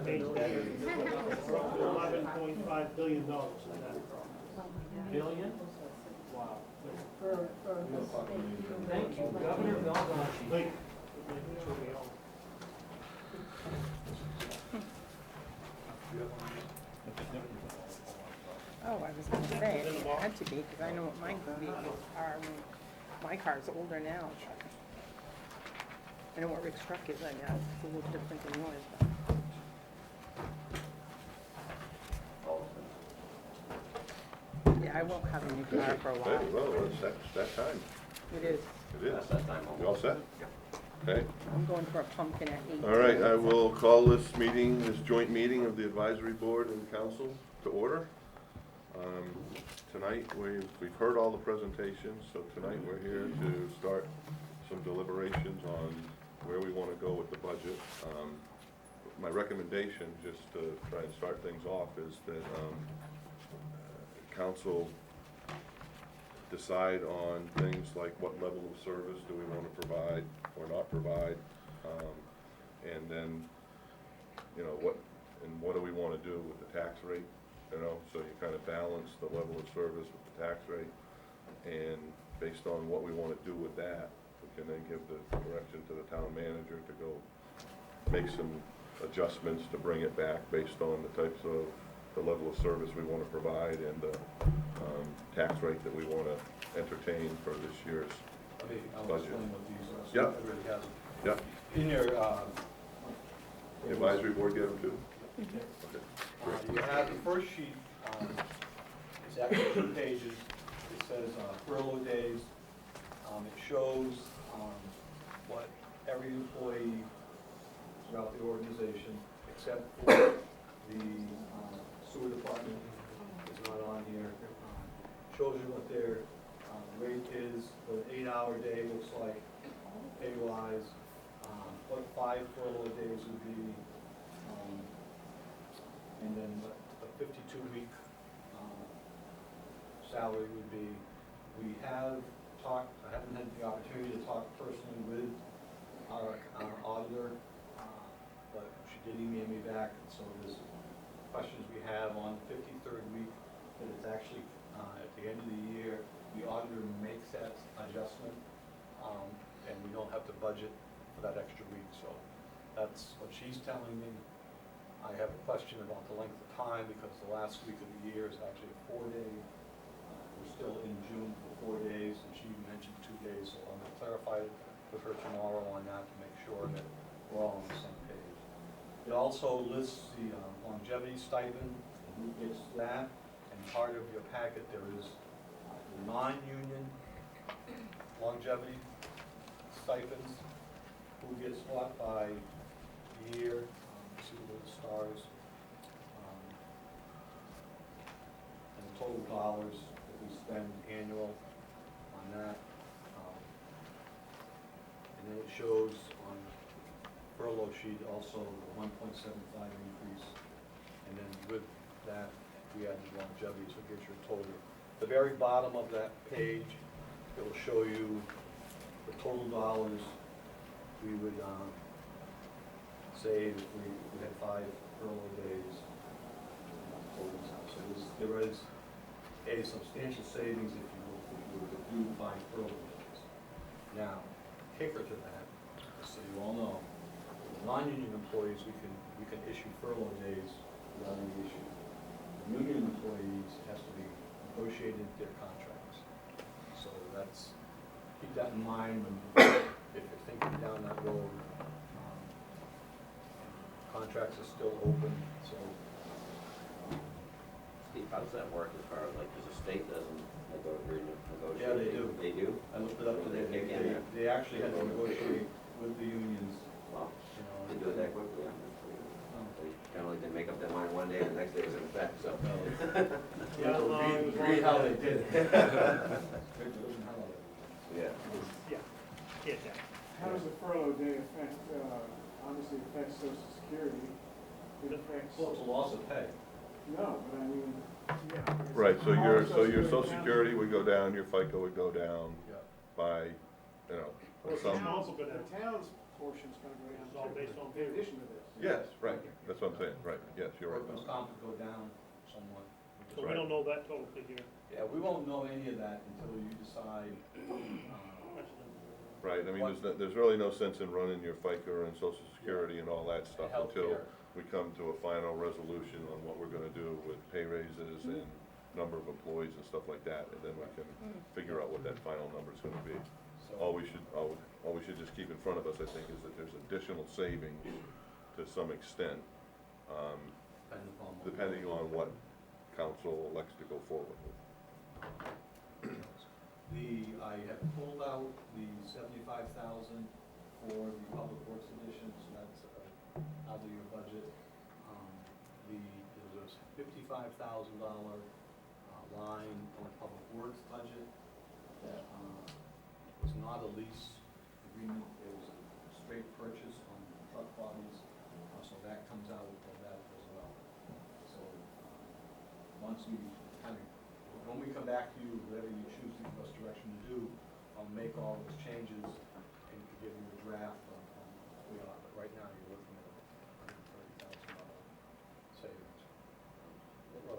page 10, $11.5 billion in that. Billion? Wow. Thank you, Governor Belgaci. Wait, sure we all. Oh, I was gonna say, it had to be, because I know what my vehicles are, my car's older now. I know what Rick's truck is, I guess, it's a little different than yours, but. Yeah, I won't have a new car for a Okay, while. well, it's that time. It is. It is. That's that time. You all set? Okay. I'm going for a pumpkin at 8. All right, I will call this meeting, this joint meeting of the advisory board and council to order. Tonight, we've heard all the presentations, so tonight we're here to start some deliberations on where we want to go with the budget. My recommendation, just to try and start things off, is that council decide on things like what level of service do we want to provide or not provide, and then, you know, what do we want to do with the tax rate, you know, so you kind of balance the level of service with the tax rate, and based on what we want to do with that, we can then give the direction to the town manager to go make some adjustments to bring it back based on the types of, the level of service we want to provide and the tax rate that we want to entertain for this year's I'll budget. explain what these are, so Yep. everybody has them. Yep. In your, The advisory board get them too? you have the first sheet, it's actually 2 pages. It says furlough days. It shows what every employee throughout the organization, except for the sewer department, is not on here. Shows you what their rate is, what an 8-hour day looks like, pay-wise, what 5 furlough days would be, and then what a 52-week salary would be. We have talked, I haven't had the opportunity to talk personally with our auditor, but she did email me back, and so there's questions we have on the 53rd week, that it's actually at the end of the year, the auditor makes that adjustment, and we don't have to budget for that extra week, so that's what she's telling me. I have a question about the length of time, because the last week of the year is actually a 4-day. We're still in June for 4 days, and she mentioned 2 days, so I'm gonna clarify with her tomorrow on that to make sure that we're all on the same page. It also lists the longevity stipend, and who gets that, and part of your packet there is non-union longevity stipends, who gets what by year, see the stars, and the total dollars that we spend annual on that. And then it shows on furlough sheet also the 1.75 increase, and then with that we added longevity, so it gives you a total. The very bottom of that page, it will show you the total dollars we would save if we had 5 furlough days. So there is a substantial savings if you were to do 5 furlough days. Now, kicker to that, just so you all know, non-union employees, we can issue furlough days without any issue. The union employees has to be negotiated into their contracts. So that's, keep that in mind when, if you're thinking down that road. Contracts are still open, so. Steve, how does that work as far as, like, does the state doesn't negotiate? Yeah, they do. They do? I looked it up today. They kick in there? They actually had to negotiate with the unions, Wow, you know. they do it that quickly, yeah. They generally can make up their mind one day and the next day it's in effect, so. Yeah, read how they did it. Yeah. Yeah, yeah. How does the furlough day affect, obviously affects Social Security? It affects, Well, it's a loss of pay. no, but I mean, yeah. Right, so your social security would go down, your FICA would go down Yeah. by, you know, Well, some, town's gonna- The town's portion's gonna go It's all down based too, on in payroll. addition to this. Yes, right, that's what I'm saying, right, yes, you're right. Workman's comp would go down somewhat. So we don't know that total figure. Yeah, we won't know any of that until you decide, Right, I mean, there's really no sense in running your FICA and social security and all that stuff until Healthcare. we come to a final resolution on what we're gonna do with pay raises and number of employees and stuff like that, and then we can figure out what that final number's gonna be. All we should just keep in front of us, I think, is that there's additional savings to some extent, depending on what council elects to go forward with. I have pulled out the 75,000 for the public works addition, so that's out of your budget. There's a $55,000 line on the public works budget that was not a lease agreement, it was a straight purchase on truck bodies, so that comes out of that as well. So, once we kind of, when we come back to you, whatever you choose to give us direction to do, I'll make all those changes and give you a draft on what we are, but right now you're looking at $130,000 savings.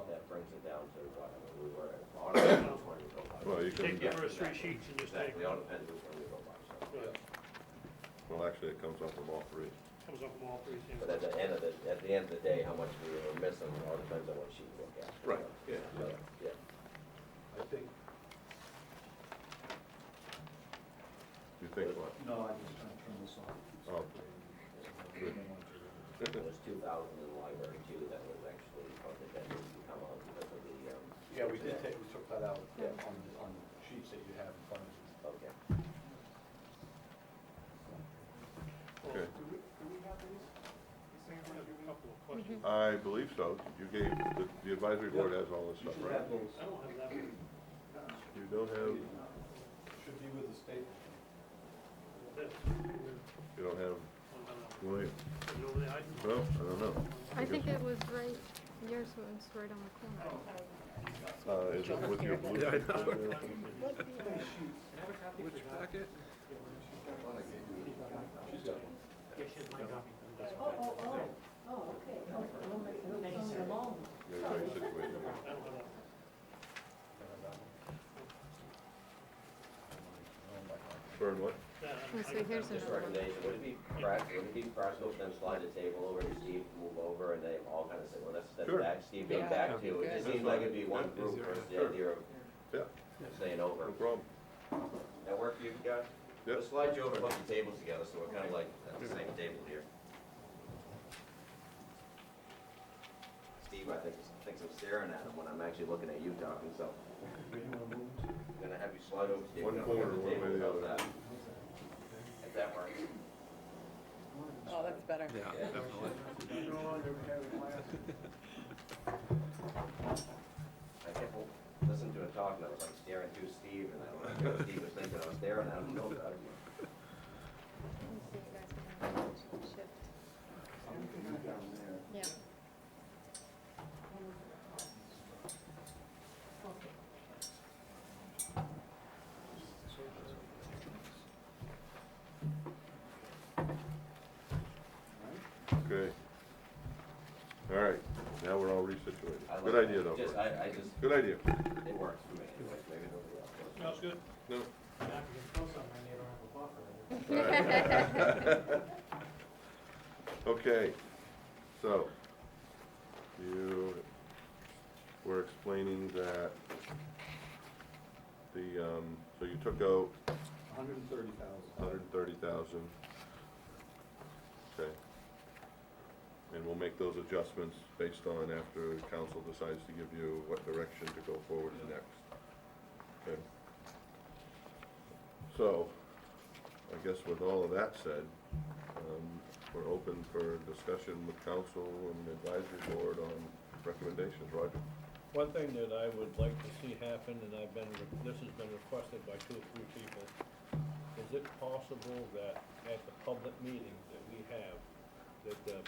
That brings it down to what, I mean, we were on which one you go by. Well, you Take can, the first three sheets and just take, Exactly, all depends which one you go by, so. right, well, actually, it comes up from all three. comes up from all three. But at the end of the day, how much we were missing, all depends on what sheet you look at. Right, yeah. So, yeah. I think, You think what? no, I'm just trying to turn this on. Oh. Good. There was 2,000 in the library too, that was actually, that didn't come out because of the, Yeah, we took that out Yeah. on the sheets that you have in front of you. okay. Okay. Do we have these? These things I we're have a giving? couple of questions. I believe so. You gave, the advisory board has all this You stuff, should right? have those, I don't have that one. You don't have, should be with the state. This. you don't have, wait, Is it over there? well, I don't know. I think it was right, yours was right on the corner. Is it with your blue? What sheets? Which packet? She's got one. Yes, here's my copy. You're very situated. I don't have that. Burn what? That, Oh, so here's Just another one. recommendation, would it be practical to then slide the table over to Steve, move over, and they all kind of say, well, that's Sure. back, Steve, get Yeah, back that'd to, be it just good. seems like it'd be one group versus the Sure. idea of Yeah, staying over. no problem. That work for you guys? Yep. We'll slide you over and put the tables together, so we're kind of like at the same table here. Steve, I think, thinks I'm staring at him when I'm actually looking at you talking, so Where do you want to move to? I'm gonna have you slide over, Steve. One We're gonna corner, put the one way or the tables, how's other. that? If that works. Oh, that's better. Yeah, definitely. No longer have classes. I kept listening to him talk, and I was like staring through Steve, and I don't know what Steve was thinking, I was staring at him, no doubt. Let me see, you guys are gonna shift. Down there. Yeah. Okay. All right, now we're all resituated. I like Good that. idea, though. Just, Bert. I just, Good idea. it works for me, anyway, maybe nobody else does. Smells good. No. I can throw some, my neighbor have a buffer. Okay, so, you were explaining that so you took out 130,000. 130,000. Okay. And we'll make those adjustments based on after council decides to give you what direction to go forward next. Okay. So, I guess with all of that said, we're open for discussion with council and advisory board on recommendations. Roger? One thing that I would like to see happen, and this has been requested by 2 or 3 people, is it possible that at the public meetings that we have, that the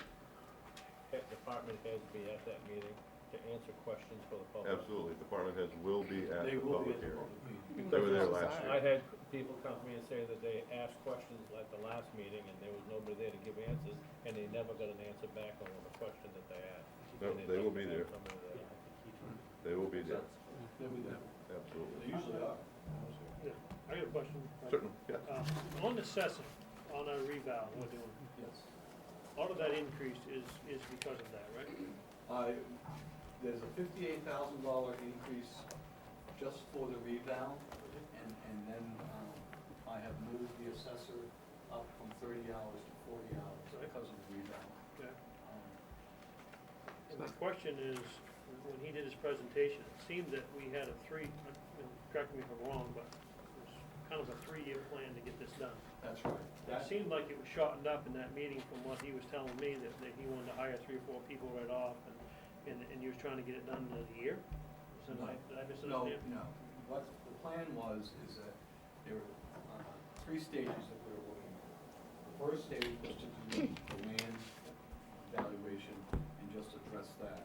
department heads be at that meeting, to answer questions for the public. Absolutely, department heads will be at They the will be public at the hearing. public meeting. They were there last I year. had people come to me and say that they asked questions at the last meeting and there was nobody there to give answers, and they never got an answer back on the question that they asked. No, And they will never be had there. somebody there. They will be there, They'll be there. They absolutely. usually are. Yeah, I got a question. Certainly, yes. On assessing, on our reval we're doing, Yes. a lot of that increase is because of that, right? There's a $58,000 increase just for the reval, and then I have moved the assessor up from 30 hours to 40 hours Right. because of the reval. Yeah. Um, And my question is, when he did his presentation, it seemed that we had a correct me if I'm wrong, but it was kind of a 3-year plan to get this done. That's right. It seemed like it was shortened up in that meeting from what he was telling me, that he wanted to hire 3 or 4 people right off, and he was trying to get it done in a year? Did I misunderstand? No. What the plan was is that there were 3 stages that we were looking at. The first stage was to do the land valuation and just address that.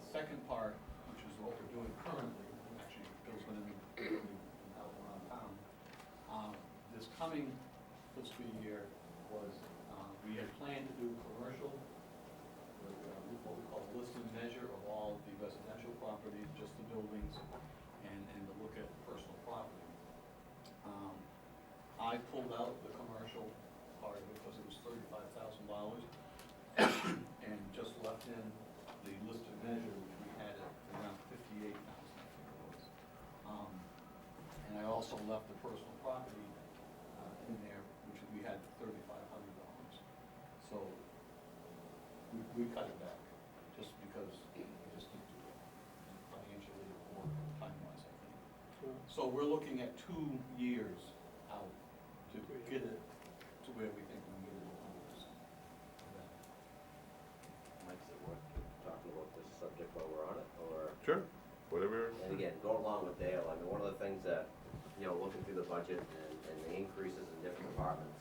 The second part, which is what we're doing currently, actually Bill's been in the building and out around town. This coming fiscal year was, we had planned to do commercial, what we call a list and measure of all the residential properties, just the buildings, and to look at personal property. I pulled out the commercial part of it because it was $35,000, and just left in the list and measure, which we had at around $58,000, I think it was. And I also left the personal property in there, which we had $3,500. So we cut it back, just because we just need to financially or time-wise, I think. So we're looking at 2 years out to get it to where we think we can get it at 100%. Mike, is it worth talking about this subject while we're on it, or? Sure, whatever. And again, going along with Dale, I mean, one of the things that, looking through the budget and the increases in different departments,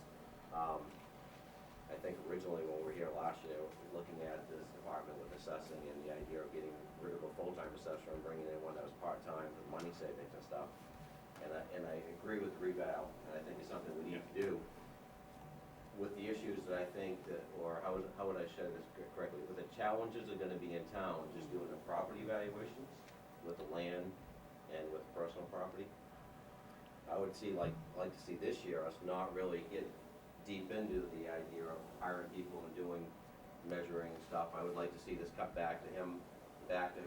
I think originally when we were here last year, looking at this department with assessing and the idea of getting rid of a full-time assessor and bringing in one that was part-time for money savings and stuff. And I agree with reval, and I think it's something we need to do with the issues that I think that, or how would I say this correctly, with the challenges that are gonna be in town, just doing the property valuations with the land and with personal property. I would like to see this year us not really get deep into the idea of hiring people and doing measuring and stuff. I would like to see this cut back to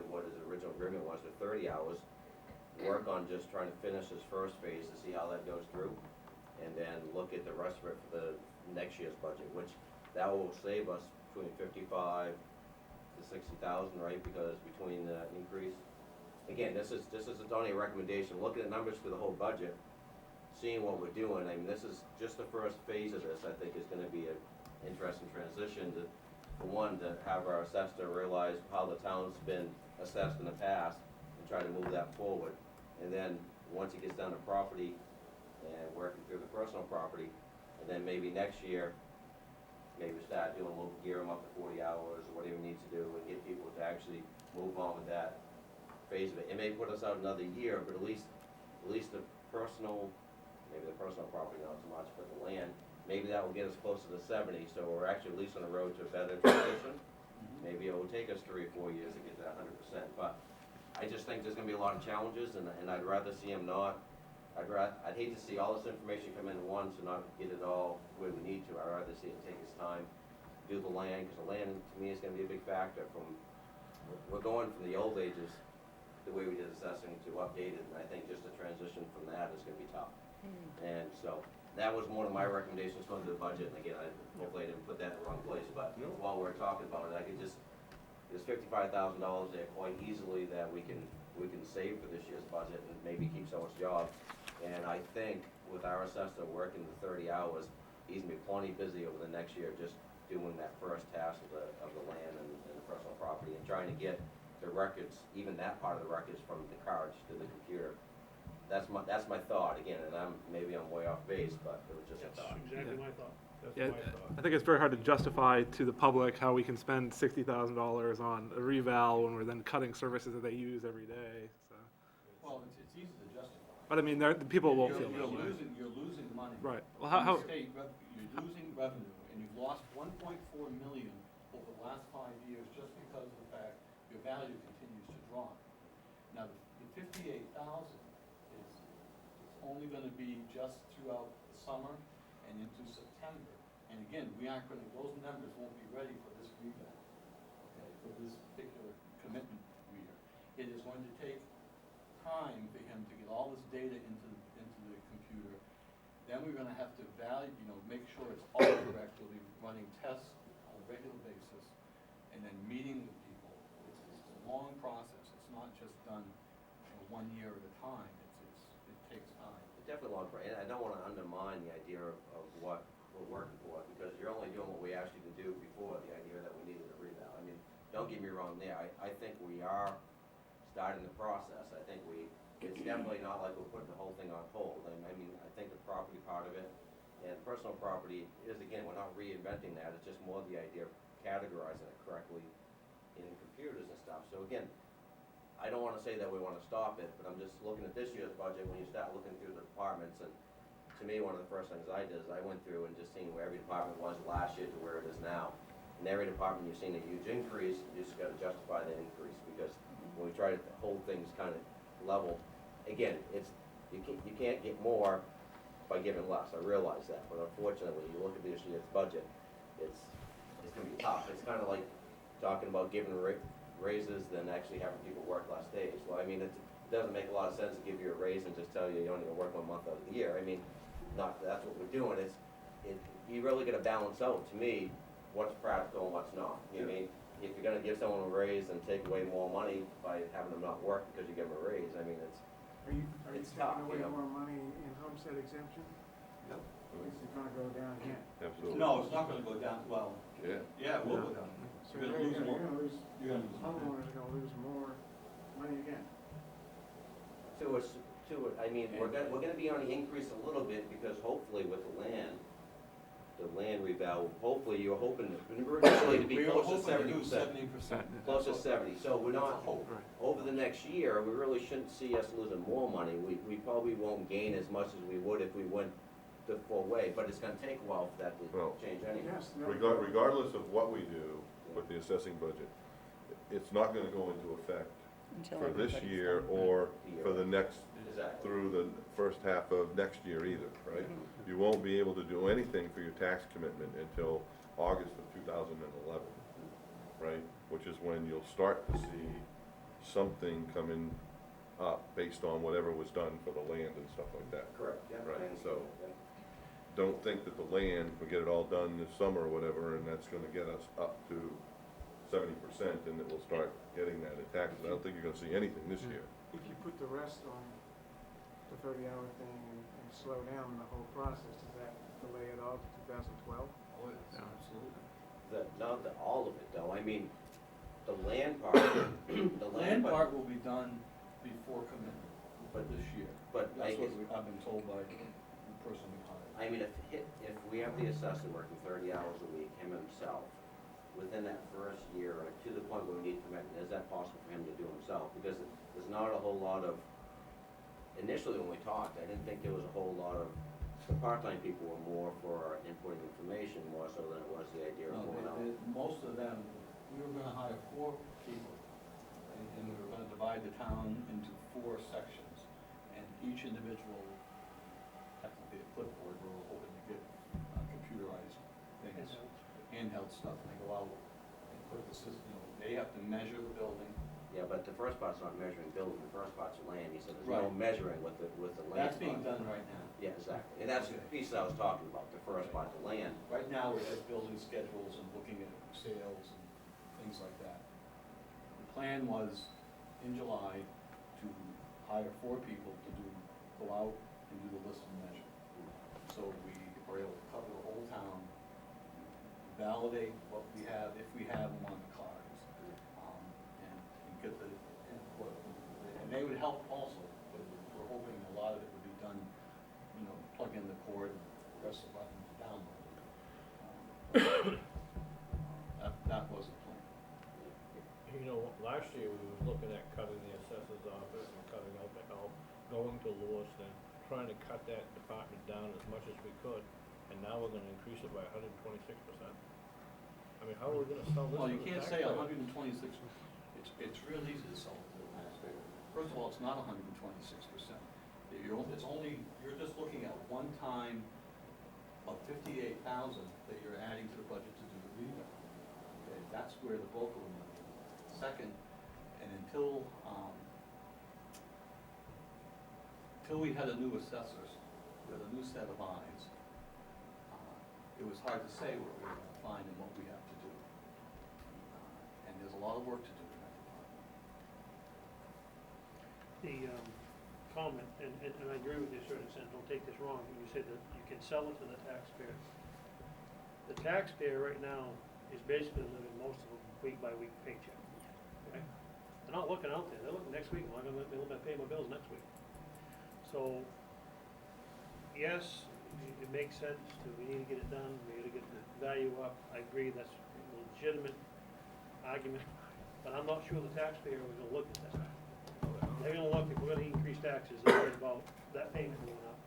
what his original agreement was for 30 hours. Work on just trying to finish this first phase to see how that goes through, and then look at the rest of it for the next year's budget, which that will save us between 55 to 60,000, right? Because between the increase, again, this is only a recommendation. Looking at numbers for the whole budget, seeing what we're doing. I mean, this is just the first phase of this. I think is going to be an interesting transition to, for one, to have our assessor realize how the town's been assessed in the past and try to move that forward. And then once it gets down to property and working through the personal property, and then maybe next year, maybe start doing a little, gear them up to 40 hours or whatever you need to do, and get people to actually move on with that phase of it. It may put us out another year, but at least the personal, maybe the personal property not so much, but the land, maybe that will get us closer to 70, so we're actually at least on the road to a better transition. Maybe it will take us 3 or 4 years to get to that 100%, but I just think there's gonna be a lot of challenges, and I'd rather see him not, I'd hate to see all this information come in at once and not get it all where we need to. I'd rather see it take his time, do the land, because the land, to me, is gonna be a big factor we're going from the old ages, the way we did assessing, to updated, and I think just the transition from that is gonna be tough. And so, that was one of my recommendations going to the budget, and again, hopefully I didn't put that in the wrong place, but while we're talking about it, I could just, there's $55,000 there quite easily that we can save for this year's budget and maybe keep someone's job. And I think with our assessor working the 30 hours, he's gonna be plenty busy over the next year just doing that first task of the land and the personal property, and trying to get the records, even that part of the records from the cards to the computer that's my thought, again, and maybe I'm way off base, but it was just a That's thought. exactly my thought. That's Yeah, my thought. I think it's very hard to justify to the public how we can spend $60,000 on a reval when we're then cutting services that they use every day, so. Well, it's easy to justify. But I mean, the people won't You're- feel that way. You're losing money. Right. Well, From how, the state, you're losing revenue, and you've lost 1.4 million over the last 5 years just because of the fact your value continues to drop. Now, the 58,000 is only gonna be just throughout the summer and into September. And again, we aren't gonna, those numbers won't be ready for this rebound, okay, for this particular commitment year. It is going to take time for him to get all this data into the computer. Then we're gonna have to make sure it's all correct. We'll be running tests on a regular basis and then meeting with people. It's a long process. It's not just done 1 year at a time. It takes time. It's definitely long, and I don't wanna undermine the idea of what we're working for, because you're only doing what we asked you to do before, the idea that we needed a reval. I mean, don't get me wrong there, I think we are starting the process. I think it's definitely not like we're putting the whole thing on hold. I mean, I think the property part of it, and personal property is, again, we're not reinventing that, it's just more the idea of categorizing it correctly in computers and stuff. So again, I don't wanna say that we wanna stop it, but I'm just looking at this year's budget, when you start looking through the departments, and to me, one of the first things I did is I went through and just seen where every department was last year to where it is now. In every department, you've seen a huge increase, you just gotta justify that increase, because when we try to hold things kind of level, again, you can't get more by giving less, I realize that, but unfortunately, you look at this year's budget, it's gonna be tough. It's kinda like talking about giving raises than actually having people work less days. Well, I mean, it doesn't make a lot of sense to give you a raise and just tell you you're only gonna work 1 month out of the year. I mean, that's what we're doing, you really gotta balance out, to me, what's practical and what's not. You know what I mean? If you're gonna give someone a raise and take away more money by having them not work because you give them a raise, I mean, Are you It's tough, taking away you know. more money in homestead exemption? Yep. Is it gonna go down again? Absolutely. No, it's not gonna go down, well, Yeah. yeah, it will go down. So You're you're gonna lose more. gonna lose, You're gonna lose more. homeowners are gonna lose more money again. I mean, we're gonna be on the increase a little bit, because hopefully with the land reval, hopefully you're hoping originally to be We were close to hoping to do 70%. 70%. Close to 70, so we're not, Hope. over the next year, we really shouldn't see us losing more money. We probably won't gain as much as we would if we went the full way, but it's gonna take a while for that Well, to change anyway. Yes. no. Regardless of what we do with the assessing budget, it's not gonna go into effect for this year or for the next, Exactly. through the first half of next year either, right? You won't be able to do anything for your tax commitment until August of 2011, right? Which is when you'll start to see something coming up based on whatever was done for the land and stuff like that. Correct, yeah. Right, And- so- Don't think that the land, we get it all done this summer or whatever, and that's gonna get us up to 70%, and that we'll start getting that in taxes. I don't think you're gonna see anything this year. If you put the rest on the 30-hour thing and slow down the whole process, does that delay it all to 2012? Oh, yes, absolutely. Not all of it though, I mean, the land part, The land part will be done before commitment, but this year. But I That's what guess- I've been told by the person we hired. I mean, if we have the assessor working 30 hours a week, him himself, within that first year, or to the point where we need commitment, is that possible for him to do himself? Because there's not a whole lot of, initially when we talked, I didn't think there was a whole lot of, the part-time people were more for inputting information more so than it was the idea of No, going out. most of them, we were gonna hire 4 people, and we were gonna divide the town into 4 sections, and each individual had to be a clipboard. We were hoping to get computerized things, handheld stuff, and they go out and put the system, they have to measure the building. Yeah, but the first part's not measuring building, the first part's land, he said there's no Right. measuring with the land. That's being part. done right now. Yeah, exactly, and that's the piece that I was talking about, the first part, the land. Right now, we're just building schedules and looking at sales and things like that. The plan was, in July, to hire 4 people to go out and do the list and measure. So we were able to cover the whole town, validate what we have, if we have them on the cards, and get the input. And they would help also, but we're hoping a lot of it would be done, you know, plug in the cord and press the button to download it. That was the plan. You know, last year we was looking at cutting the assessor's office and cutting out the help, going to Lewiston, trying to cut that department down as much as we could, and now we're gonna increase it by 126%. I mean, how are we gonna sell this to Well, the you can't taxpayer? say 126, it's real easy to sell it to the taxpayer. First of all, it's not 126%. You're just looking at one time of 58,000 that you're adding to the budget to do the revamp. Okay, that's where the bulk of the money is. Second, and until we had a new assessor with a new set of eyes, it was hard to say what we were gonna find and what we have to do. And there's a lot of work to do in that department. The comment, and I agree with you to a certain extent, don't take this wrong, when you say that you can sell it to the taxpayer. The taxpayer right now is basically living most of a week-by-week paycheck, okay? They're not looking out there, they're looking next week, I'm gonna pay my bills next week. So, yes, it makes sense we need to get it done, we gotta get the value up, I agree, that's a legitimate argument, but I'm not sure the taxpayer is gonna look at that. They're gonna look, if we're gonna increase taxes, they're worried about that payment going up,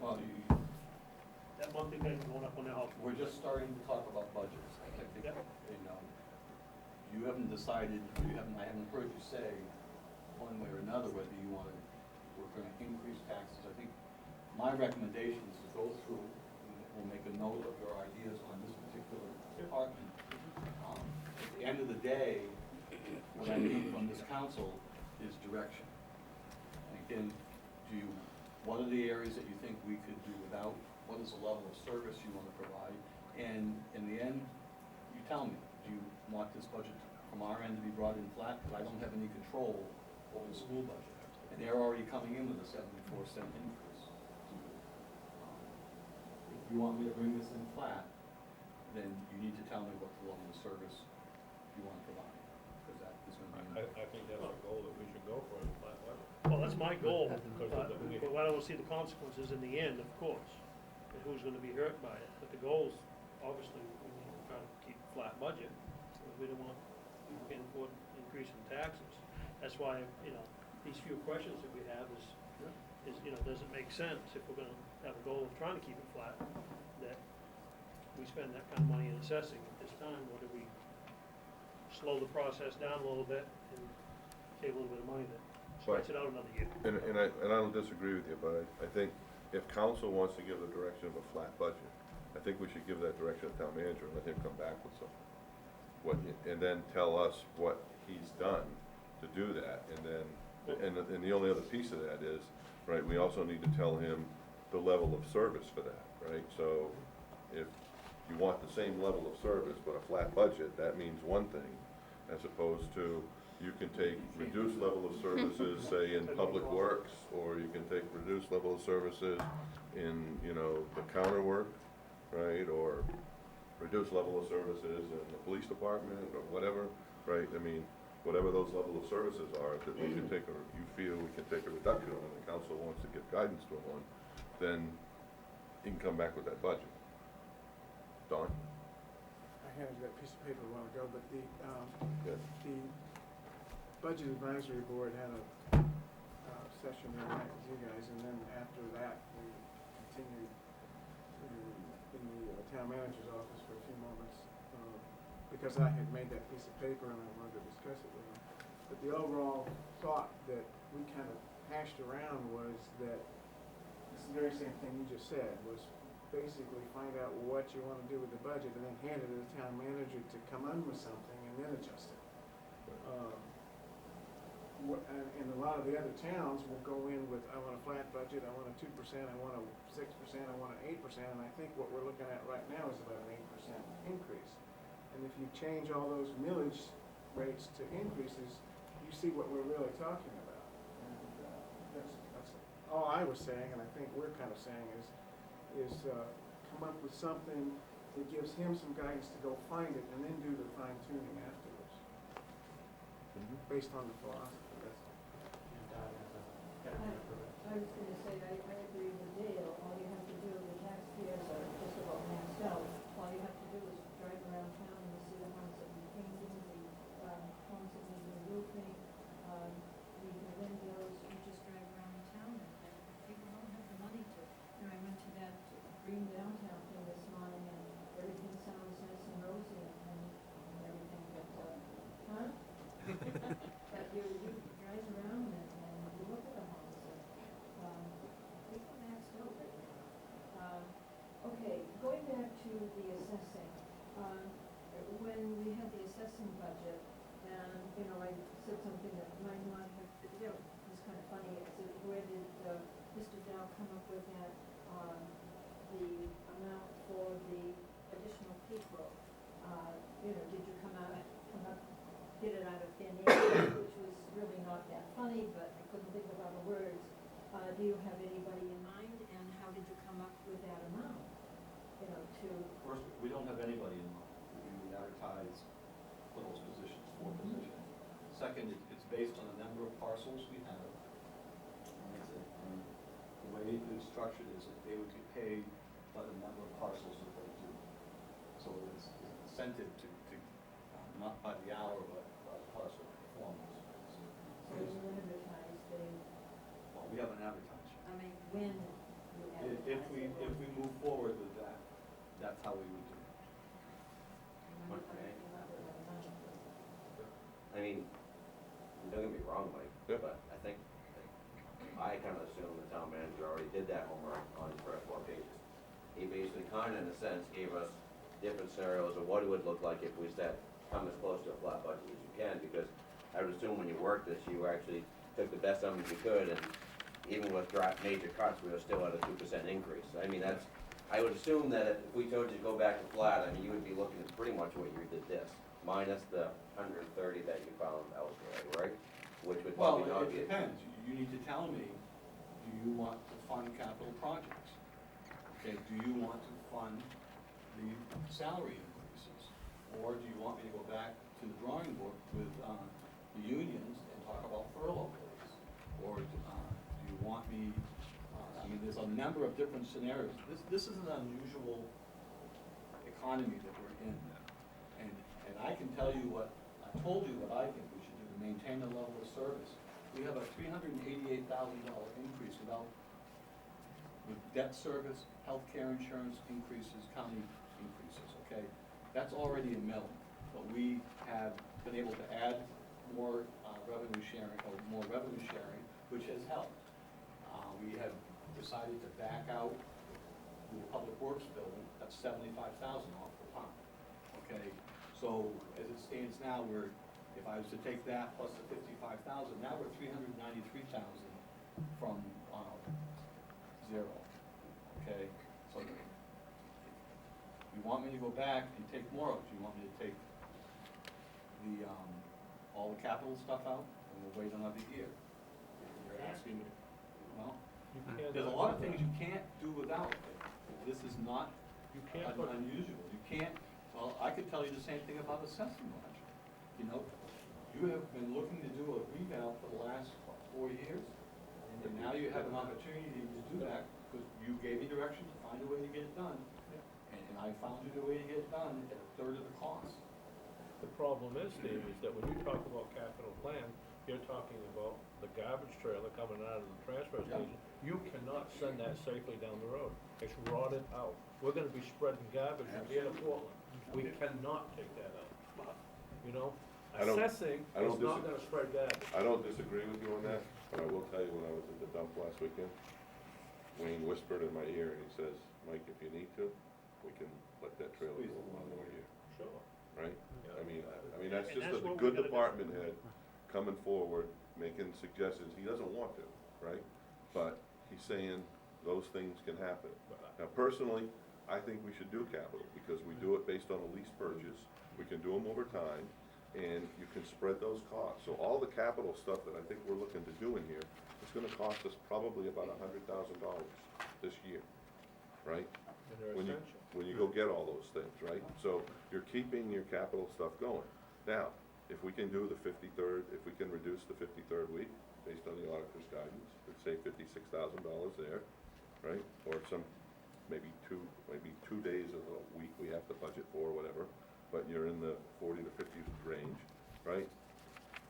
Well, that monthly payment going up on their house. we're just starting to talk about budgets. I think, Yep. you know, you haven't decided, I haven't heard you say one way or another whether you want to, we're going to increase taxes. I think my recommendation is to go through, and we'll make a note of your ideas on this particular department. At the end of the day, what I need from this council is direction. And again, what are the areas that you think we could do without? What is the level of service you want to provide? And in the end, you tell me, do you want this budget from our end to be brought in flat? Because I don't have any control over the school budget. And they're already coming in with a 74-cent increase. If you want me to bring this in flat, then you need to tell me what the level of service you want to provide. Because that is going to be. I think that's a goal that we should go for in flat budget. Well, that's my goal, Because but of the- I don't see the consequences in the end, of course, and who's gonna be hurt by it, but the goals, obviously, we need to try to keep a flat budget, because we don't want, people can't afford increasing taxes. That's why, these few questions that we have is, does it make sense, if we're gonna have a goal of trying to keep it flat, that we spend that kind of money in assessing at this time, or do we slow the process down a little bit and save a little bit of money that stretch it out another year? And I don't disagree with you, but I think if council wants to give the direction of a flat budget, I think we should give that direction to town manager and let him come back with something. And then tell us what he's done to do that, and then, and the only other piece of that is, right, we also need to tell him the level of service for that, right? So if you want the same level of service but a flat budget, that means one thing, as opposed to you can take reduced level of services, say in public works, or you can take reduced level of services in, the counter work, right? Or reduced level of services in the police department or whatever, right? I mean, whatever those level of services are, that we can take, or you feel we can take a reduction on, and the council wants to give guidance to one, then you can come back with that budget. Don? I handed that piece of paper a while ago, but Yeah. the Budget Advisory Board had a session the other night with you guys, and then after that, we continued in the town manager's office for a few moments, because I had made that piece of paper and I wanted to discuss it with him. But the overall thought that we kind of hashed around was that, it's the very same thing you just said, was basically find out what you want to do with the budget and then hand it to the town manager to come in with something and then adjust it. And a lot of the other towns will go in with, I want a flat budget, I want a 2%, I want a 6%, I want an 8%, and I think what we're looking at right now is about an 8% increase. And if you change all those millage rates to increases, you see what we're really talking about. And that's all I was saying, and I think we're kind of saying is come up with something that gives him some guidance to go find it and then do the fine tuning afterwards, based on the philosophy. I was gonna say, I agree with Dale, all you have to do, the taxpayers are just about maxed out. All you have to do is drive around town and you see the homes that need painting, the, homes that need new roofing, need new windows, you just drive around town and people don't have the money to. You know, I went to that green downtown thing this morning and everything sounds nice and rosy and everything, but, huh? But you drive around and you look at the homes and, people maxed out right now. Okay, going back to the assessing, when we had the assessing budget, and, you know, I said something that might not have, you know, was kind of funny, I said, where did, Mr. Dow come up with that, the amount for the additional people? You know, did you come up, get it out of thin air, which was really not that funny, but I couldn't think of other words. Do you have anybody in mind, and how did you come up with that amount? You know, to. First, we don't have anybody in mind. We advertise for those positions, four positions. Second, it's based on the number of parcels we have. And that's it. And the way it's structured is that they would be paid by the number of parcels that they do. So it's an incentive to not by the hour, but by the parcel performance. So you advertise, Well, we haven't advertised. I mean, when you advertise. If we move forward with that, that's how we would do it. Okay. I mean, don't get me wrong, Mike, Yeah. but I think, I kind of assume the town manager already did that homework on his first 4 pages. He basically kind of, in a sense, gave us different scenarios of what it would look like if we said, come as close to a flat budget as you can, because I would assume when you worked this, you actually took the best numbers you could, and even with major cuts, we were still at a 2% increase. I mean, that's, I would assume that if we told you to go back to flat, I mean, you would be looking at pretty much what you did this, minus the 130 that you found elsewhere, right? Which would Well, probably not be. it depends. You need to tell me, do you want to fund capital projects? Okay, do you want to fund the salary increases? Or do you want me to go back to the drawing board with the unions and talk about furlough pays? Or do you want me, I mean, there's a number of different scenarios. This is an unusual economy that we're in. And I can tell you what, I told you what I think we should do to maintain the level of service. We have a $388,000 increase with debt service, healthcare insurance increases, county increases, okay? That's already a mill, but we have been able to add more revenue sharing, which has helped. We have decided to back out the public works building, that's $75,000 off the top, okay? So as it stands now, if I was to take that plus the $55,000, now we're $393,000 from zero, okay? So you want me to go back and take more, or do you want me to take the, all the capital stuff out, and we'll wait another year? You're asking me, well, there's a lot of things you can't do without. This is not unusual. You can't, well, I could tell you the same thing about assessing budget. You know, you have been looking to do a revamp for the last 4 years, and now you have an opportunity to do that, because you gave me direction to find a way to get it done. And I found you the way to get it done at a third of the cost. The problem is, Steve, is that when you talk about capital plan, you're talking about the garbage trailer coming out of the transfer Yeah. station. You cannot send that safely down the road. It's rotted out. We're gonna be spreading garbage from here to Portland. We cannot take that out. You know, I don't- assessing I don't is not disagree. gonna spread garbage. I don't disagree with you on that, but I will tell you, when I was at the dump last weekend, Wayne whispered in my ear, and he says, Mike, if you need to, we can let that trailer go one more year, Sure. right? Yeah. I mean, that's And just that's a what we're good gonna do. department head coming forward, making suggestions. He doesn't want to, right? But he's saying those things can happen. Now, personally, I think we should do capital, because we do it based on a lease purchase. We can do them over time, and you can spread those costs. So all the capital stuff that I think we're looking to do in here, it's gonna cost us probably about $100,000 this year, right? And they're When you, essential. when you go get all those things, right? So you're keeping your capital stuff going. Now, if we can do the 53rd, if we can reduce the 53rd week, based on the auditor's guidance, let's say $56,000 there, right? Or maybe two days of the week we have to budget for, whatever, but you're in the 40 to 50 range, right?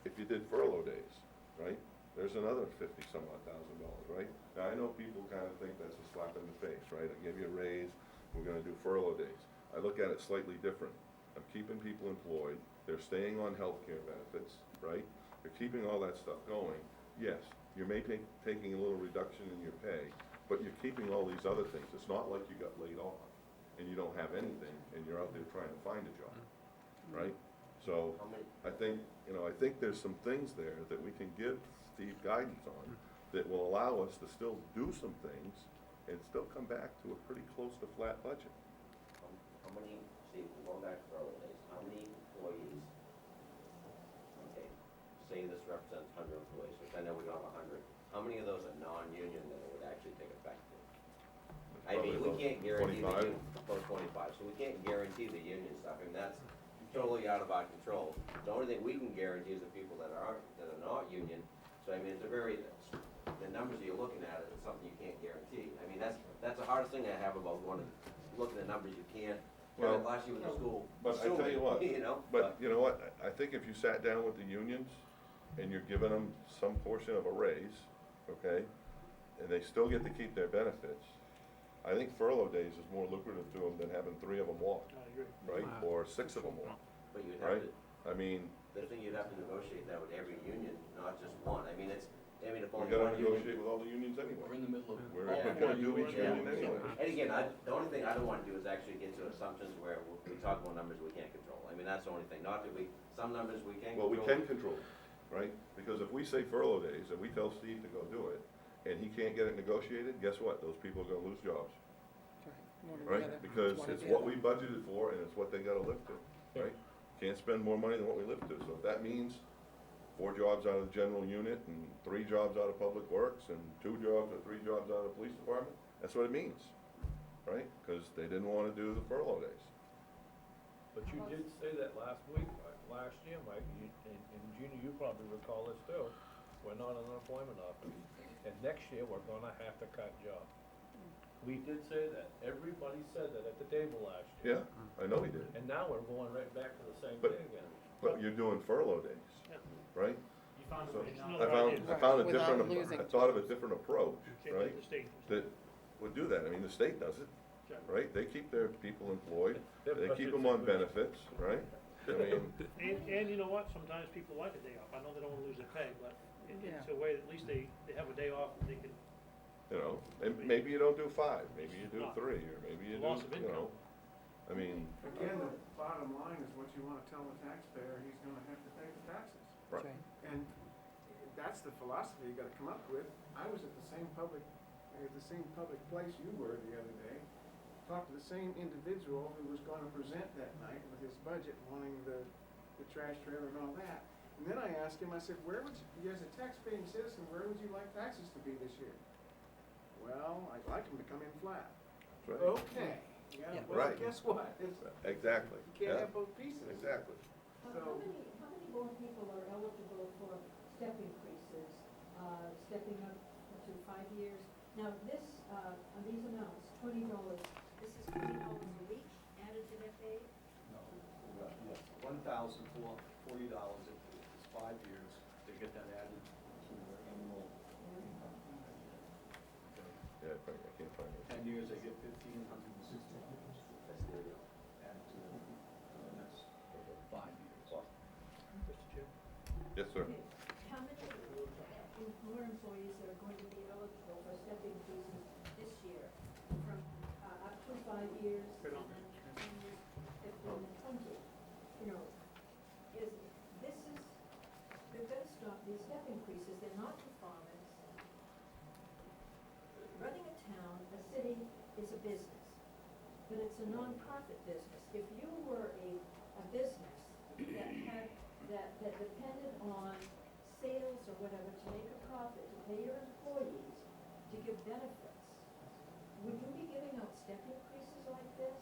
If you did furlough days, right, there's another 50 some odd thousand dollars, right? Now, I know people kind of think that's a slap in the face, right? I give you a raise, we're gonna do furlough days. I look at it slightly different. I'm keeping people employed, they're staying on health care benefits, right? You're keeping all that stuff going. Yes, you may taking a little reduction in your pay, but you're keeping all these other things. It's not like you got laid off and you don't have anything and you're out there trying to find a job, right? So I think there's some things there that we can give Steve guidance on that will allow us to still do some things and still come back to a pretty close to flat budget. How many, Steve, going back to early days, how many employees, okay, say this represents 100 employees, which I know we don't have 100, how many of those are non-union that it would actually take effect to? I mean, we can't guarantee the 25. About 25, so we can't guarantee the union stuff, and that's totally out of our control. The only thing we can guarantee is the people that are not union, so I mean, it's the numbers you're looking at is something you can't guarantee. I mean, that's the hardest thing I have about looking at numbers you can't. Well, Last year with the school. But I tell you what, You know? but you know what, I think if you sat down with the unions and you're giving them some portion of a raise, okay, and they still get to keep their benefits, I think furlough days is more lucrative to them than having 3 of them walk, I agree. right? Or 6 of them walk, But you'd have right? to, I mean, the thing you'd have to negotiate that with every union, not just one. I mean, if we only gotta one union. negotiate with all the unions anyway. We're in the middle of. We're Yeah. gonna do each Yeah. union anyway. And again, the only thing I don't wanna do is actually get to assumptions where we talk about numbers we can't control. I mean, that's the only thing, not that some numbers we can control. Well, we can control, right? Because if we say furlough days and we tell Steve to go do it, and he can't get it negotiated, guess what? Those people are gonna lose jobs, One or the right? other. Because One or it's the what other. we budgeted for and it's what they gotta live to, right? Can't spend more money than what we live to. So if that means 4 jobs out of the general unit and 3 jobs out of public works and 2 jobs or 3 jobs out of the police department, that's what it means, right? Because they didn't wanna do the furlough days. But you did say that last week, last year, Mike, and Gina, you probably recall this too, we're not an unemployment office. And next year, we're gonna have to cut jobs. We did say that, everybody said that at the table last year. Yeah, I know he did. And now we're going right back to the same But- thing again. But you're doing furlough days, Yeah. right? You found So a way. It's I another found, idea. I found a Without different, losing I thought of a different approach, Can't right? let the state. That would do that. I mean, the state does it, Yeah. right? They keep their people employed, Their they keep budget's them on good. benefits, right? I mean, And you know what, sometimes people like a day off, I know they don't wanna lose their pay, but it's Yeah. a way, that at least they have a day off, and they can, you know, and maybe you don't do 5, maybe you do 3, or maybe you Loss of do, you know. I mean, Again, the bottom line is what you wanna tell the taxpayer, he's gonna have to pay the taxes. right. That's right. And that's the philosophy you gotta come up with. I was at the same public place you were the other day. Talked to the same individual who was gonna present that night with his budget, wanting the trash trailer and all that. And then I asked him, I said, as a taxpaying citizen, where would you like taxes to be this year? Well, I'd like them to come in flat. That's right. Okay, yeah, Yeah. well, Right. guess what? It's, Exactly, you can't yeah, have both pieces. exactly. How many more people are eligible for step increases, stepping up to 5 years? Now, this, on these amounts, $20, this is $20 a week added to their pay? No, yes, $1,040 if it's 5 years, they get that added to their annual income. Yeah, I can't find it. 10 years, they get $1,560. That's the deal. Added to their, that's 5 years. Mr. Chair. Yes, sir. Okay. How many more employees are going to be eligible for step increases this year from up to 5 years and then 10 years, 15 and 20? You know, they're gonna stop these step increases, they're not performance. Running a town, a city, is a business, but it's a non-profit business. If you were a business that depended on sales or whatever to make a profit, to pay your employees, to give benefits, would you be giving out step increases like this?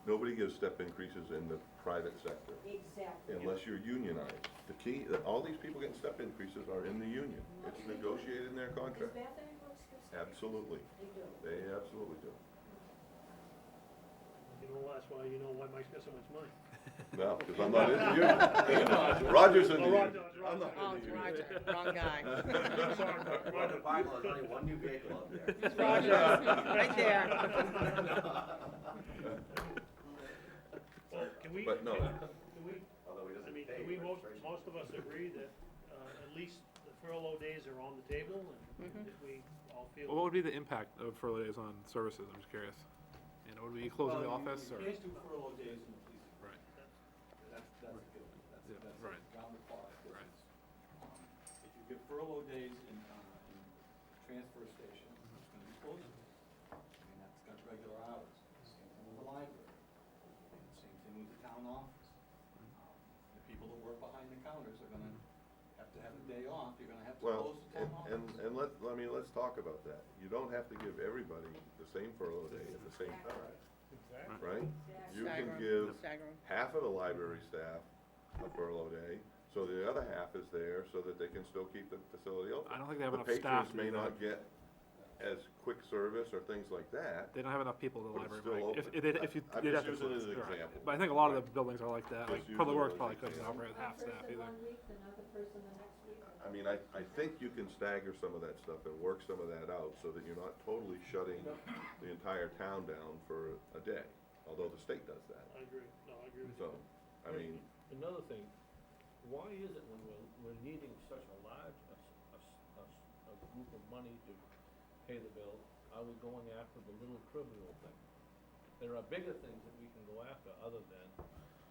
Nobody gives step increases in the private sector Exactly. unless you're unionized. The key, all these people getting step increases are in the union. It's negotiated in their Does contract. Bath and Brooks give step Absolutely. increases? They do. They absolutely do. You know, that's why, you know why Mike's got so much money. No, because I'm not in the union. Roger's in the Oh, union. Roger, I'm not Oh, in it's the union. Roger, wrong guy. Well, the parking lot, there's only one new vehicle out there. It's Roger, right there. Well, can we, But no. can we, Although he I doesn't mean, pay can we, for most registration. of us agree that, at least the furlough days are on the table, and Mhm. that we all feel. Well, what would be the impact of furlough days on services? I'm just curious. You know, would we be closing the office or? You can't do furlough days in the police. Right. That's a given. Yeah, That's right. round the clock. Right. If you get furlough days in transfer station, it's gonna be closed. I mean, that's got regular hours. Same thing with the library. And same thing with the town office. The people that work behind the counters are gonna have to have a day off. You're gonna have to Well, close the town office. and let's talk about that. You don't have to give everybody the same furlough day at the same time, Exactly. right? You can Stagger 'em. give Stagger 'em. half of the library staff a furlough day, so the other half is there so that they can still keep the facility open. I don't think they have The enough staff patrons to may do that. not get as quick service or things like that. They don't have enough people in the But it's library, still Mike. open. If you, I'm they'd just have to using it as close. an Right. example. But I think a lot of the buildings are like that. Just Like using Public it Works as probably an couldn't example. operate with half staff One either. person 1 week, another person the next week. I mean, I think you can stagger some of that stuff and work some of that out so that you're not totally shutting the entire town down for a day, although the state does that. I agree, no, I agree with So, you. I mean, Another thing, why is it when we're needing such a large, a group of money to pay the bill, are we going after the little trivial thing? There are bigger things that we can go after other than,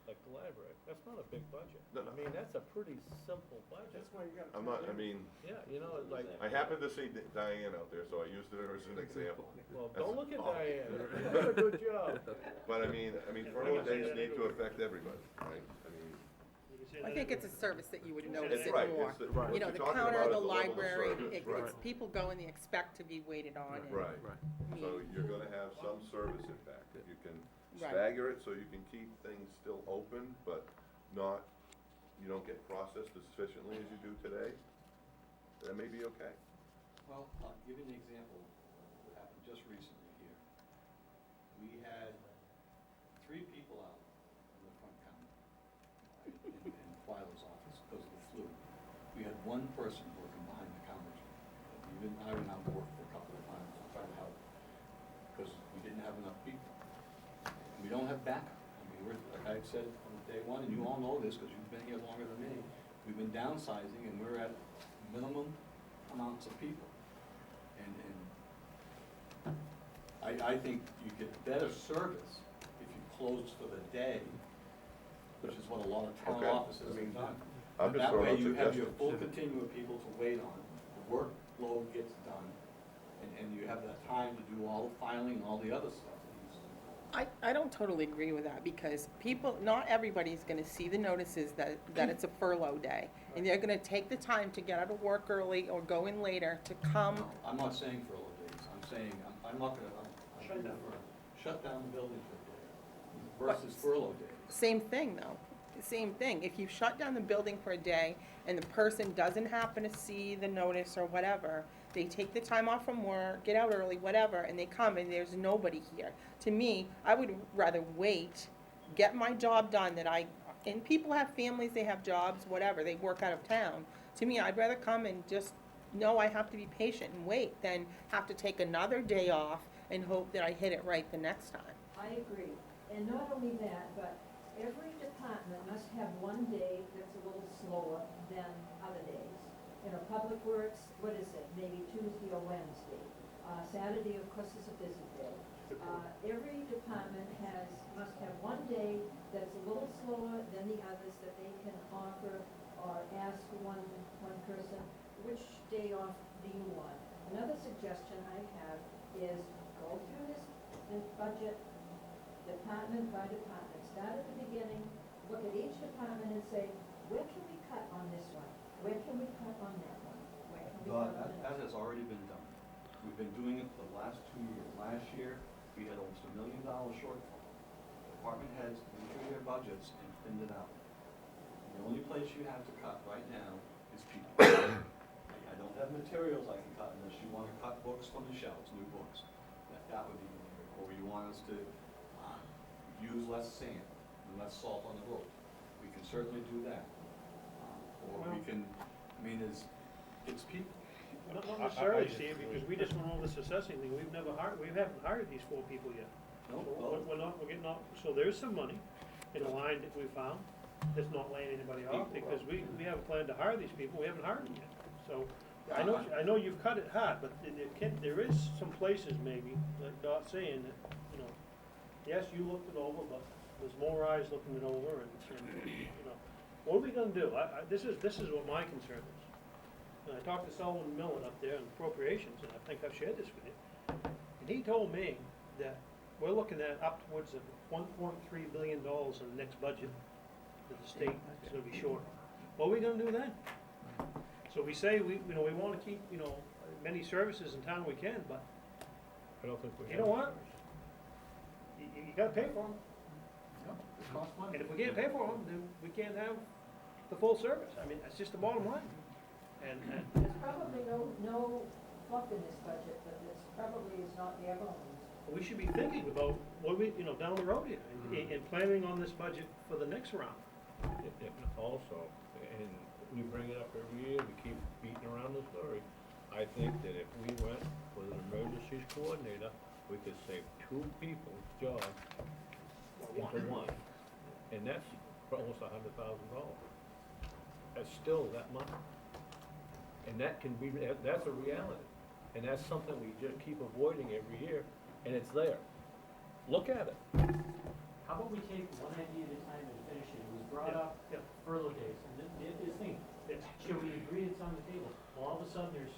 like the library. That's not a big budget. No. I mean, that's a pretty simple budget. That's why you got. I'm not, I mean, Yeah, you know, it's like, I happened to see Diane out there, so I used it as an example. well, That's don't look at all. Diane, you did a good job. But I mean, furlough days need to affect everybody, right? I mean, You can say I that think it's a everywhere. service that you would notice it's it right, more. it's the, Right. what You know, you're the talking counter, about the is the level of library, service, right, it's people go and they expect to be waited on and. right. Right. So you're gonna have some service impact. If you can Right. stagger it so you can keep things still open, but not, you don't get processed as efficiently as you do today, that may be okay. Well, I'll give you an example that happened just recently here. We had 3 people out in the front counter, in Twyla's office because of the flu. We had 1 person working behind the counter. Even I went out to work for a couple of times to try to help, because we didn't have enough people. And we don't have backup. I mean, like I said from day one, and you all know this because you've been here longer than me, we've been downsizing and we're at minimum amounts of people. And I think you get better service if you close for the day, which is what a lot of town Okay. offices have done. I'm just That throwing way out you have your suggestions. full continuum of people to wait on, the workload gets done, and you have that time to do all the filing and all the other stuff that needs to be done. I don't totally agree with that, because people, not everybody's gonna see the notices that it's a furlough day. And they're gonna take the time to get out of work early or go in later to come. No, I'm not saying furlough days, I'm saying, I'm not gonna, Shut down. Shut down the building for a day versus furlough days. Same thing, though. Same thing. If you shut down the building for a day and the person doesn't happen to see the notice or whatever, they take the time off from work, get out early, whatever, and they come and there's nobody here. To me, I would rather wait, get my job done and people have families, they have jobs, whatever, they work out of town. To me, I'd rather come and just know I have to be patient and wait than have to take another day off and hope that I hit it right the next time. I agree. And not only that, but every department must have one day that's a little slower than other days. You know, Public Works, what is it, maybe Tuesday or Wednesday. Saturday, of course, is a busy day. Every department must have one day that's a little slower than the others that they can offer or ask one person, which day off do you want? Another suggestion I have is go through this budget department by department. Start at the beginning, look at each department and say, where can we cut on this one? Where can we cut on that one? Where can we cut on That that? has already been done. We've been doing it for the last 2 years. Last year, we had almost $1 million shortfall. department heads went through their budgets and thinned it out. The only place you have to cut right now is people. I don't have materials I can cut unless you wanna cut books from the shelves, new books. That would be the area. Or you want us to, use less sand and less salt on the road. We can certainly do that. Or we can, I mean, it's people. Not necessarily, Steve, because we just went over this assessing thing, we haven't hired these 4 people yet. No, So well, we're getting off, so there's some money in a line that we found, that's not laying anybody off, because we have a plan to hire these people, we haven't hired them yet. So, I know you've cut it hard, but there is some places maybe, like Dot's saying, that, you know, yes, you looked it over, but there's more eyes looking it over, and, you know, what are we gonna do? This is what my concern is. And I talked to Sullivan Millen up there in appropriations, and I think I've shared this with you. And he told me that we're looking at upwards of $1.3 billion in the next budget that the state is gonna be short on. What are we gonna do then? So we say we wanna keep, many services in town we can, but I don't think we have. you know what? You gotta pay for them. it costs money. And if we can't pay for them, then we can't have the full service. I mean, that's just the bottom line. And There's probably no fluff in this budget, but this probably is not the Everlands. we should be thinking about what we, down the road here, and planning on this budget for the next round. Also, and we bring it up every year, we keep beating around the story. I think that if we went with an emergencies coordinator, we could save 2 people's jobs into one. And that's for almost $100,000. That's still that much. And that's a reality. And that's something we just keep avoiding every year, and it's there. Look at it. How about we take one idea at a time and finish it? It was brought up Yeah. furlough days, and this thing, should we agree it's on the table? Well, all of a sudden, there's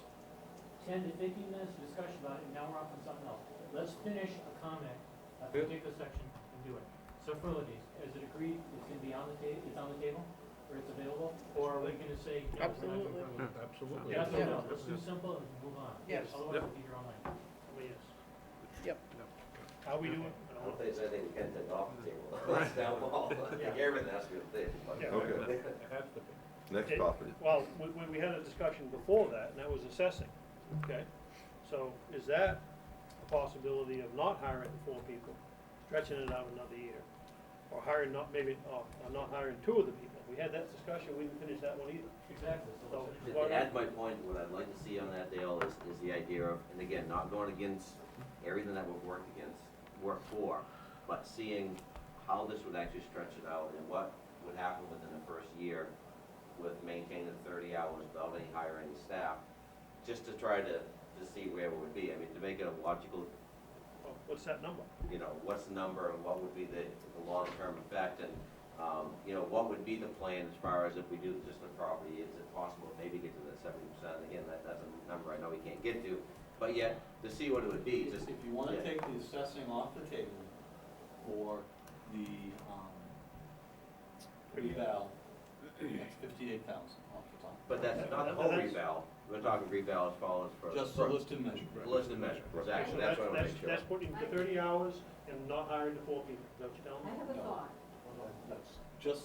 10 to 15 minutes of discussion about it, and now we're off on something else. Let's finish a comment, a particular section, and do it. So furlough days, is it agreed it's gonna be on the it's on the table, or it's available? Or are we gonna say, no, we're not doing Absolutely. furlough? Absolutely. That's Yeah. what, let's do simple and move on. Yes. Otherwise, we'll be here all night. Well, yes. Yep. How we do it? I don't think there's anything we can take off the table. That's down the hall. Everything has to be on the table. but- Yeah. Okay. It has to be. Next It- topic. Well, we had a discussion before that, and that was assessing, okay? So is that a possibility of not hiring the 4 people, stretching it out another year? Or hiring not hiring 2 of the people? We had that discussion, we didn't finish that one either. Exactly. So, To add my point, what I'd like to see on that, Dale, is the idea of, and again, not going against everything that we've worked for, but seeing how this would actually stretch it out and what would happen within the first year with maintaining 30 hours without any hiring staff, just to try to see where it would be. I mean, to make it a logical, Well, what's that number? what's the number and what would be the long-term effect, and, what would be the plan as far as if we do just the property, is it possible to maybe get to the 70%? Again, that's a number I know we can't get to, but yet, to see what it would be, just. If you wanna yeah. take the assessing off the table for the, reval, that's 58,000 off the top. But that's not the whole reval, we're talking reval as far as for. Just the list and measure. List and measure, exactly, So that's what I wanna make sure. That's putting the 30 hours and not hiring the 4 people, is that what you're telling I me? have a No. thought. That's just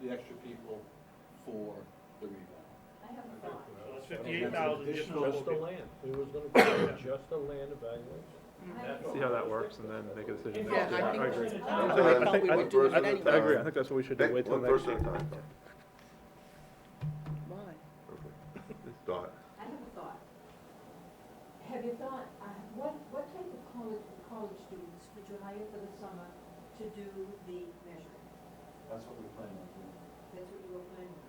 the extra people for the reval. I have a thought. So that's 58,000 just for the 4 Just the people. land. It was gonna be just a land evaluation. See how that works and then make a decision. Yeah, I think, I agree. I I thought think- we I were think- doing I it think- I anyway. agree, I think that's what we should do, wait till One next person year. at a time. Why? Okay. Dot. I have a thought. Have you thought, what type of college students would you hire for the summer to do the measuring? That's what we plan on doing. That's what you were planning on.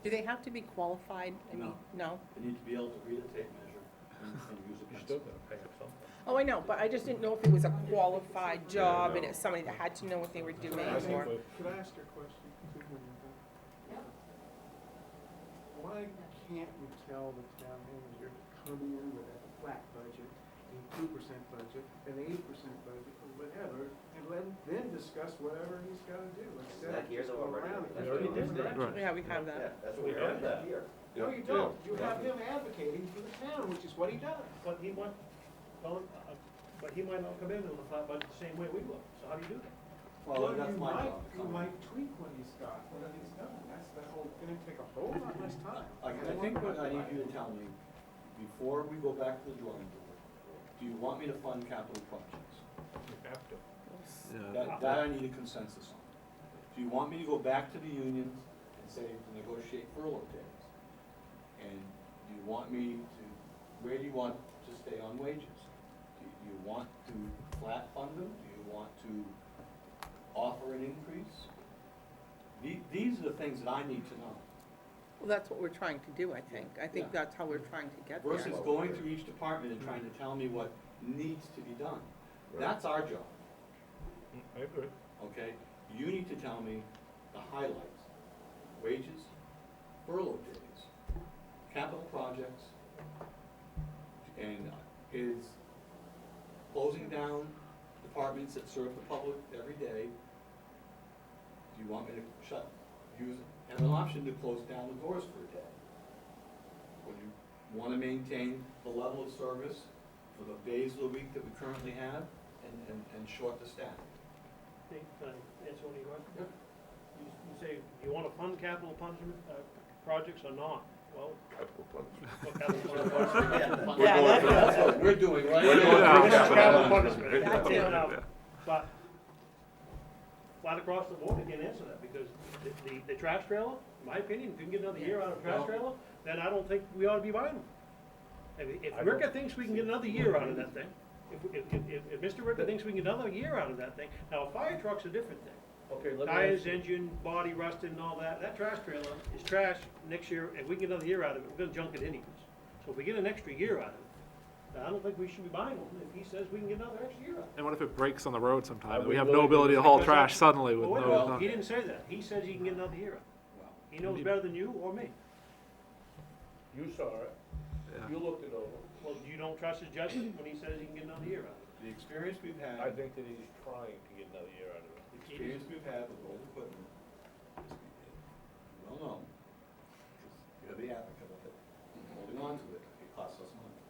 Do they have to be qualified? I mean, no? They need to be able to read a tape measure and use a You're pencil. still gonna pay them something. Oh, I know, but I just didn't know if it was a qualified job and it's somebody that had to know what they were doing, I think or. we- Could I ask you a question? too, when you're done? Yeah. Why can't we tell the town manager to come in with a flat budget, a 2% budget, an 8% budget, or whatever, and then discuss whatever he's gotta do, instead of Here's just what go we're around doing. in We already 50 did different that. directions. Yeah, we have Yeah, that. that's what We we're have doing that. here. No, you don't. You have him advocating for the town, which is what he does. But he might not come in on the flat budget the same way we will, so how do you do that? Well, that's my job. to You come in. might tweak what he's got, what he's done, that's the whole, gonna take a whole lot less time. I think what I need you to tell me, before we go back to the drawing board, do you want me to fund capital projects? You have to. That I need a consensus on. Do you want me to go back to the unions and say, to negotiate furlough days? And do you want me to, where do you want to stay on wages? Do you want to flat fund them? Do you want to offer an increase? These are the things that I need to know. Well, that's what we're trying to do, I think. I think Yeah. that's how we're trying to get there. Versus going through each department and trying to tell me what needs to be done. That's our job, I agree. okay? You need to tell me the highlights, wages, furlough days, capital projects, and is closing down departments that serve the public every day. Do you want me to have an option to close down the doors for a day? Or do you want to maintain the level of service for the days of the week that we currently have and short the staff? Can I answer one of your questions? Yep. You say, you want to fund capital punishment, projects or not? Well, Capital punishment. what capital punishment? Yeah, That's what we're doing right We're doing now. Capital punishment. That too. But flat across the board, I can't answer that, because the trash trailer, in my opinion, if you can get another year out of a trash trailer, then I don't think we ought to be buying them. If Ricka thinks we can get another year out of that thing, if Mr. Ricka thinks we can get another year out of that thing, now a fire truck's a different thing. Okay, let me Tires, ask you, engine, body rusted and all that, that trash trailer is trash next year, and we can get another year out of it, we're gonna junk it anyways. So if we get an extra year out of it, then I don't think we should be buying them, if he says we can get another extra year out of it. And what if it breaks on the road sometime? Are We we have willing no to ability to take haul a trash second? suddenly with Well, wait a no. minute, he didn't say that, he says he can get another year out. Well, He knows better than you or me. you saw it, Yeah. you looked it over. Well, you don't trust his judgment when he says he can get another year out of it. the experience we've had. I think that he's trying to get another year out of it. The experience we've had with old equipment is, you well know, because you're the advocate of it, holding on to it, it costs us money.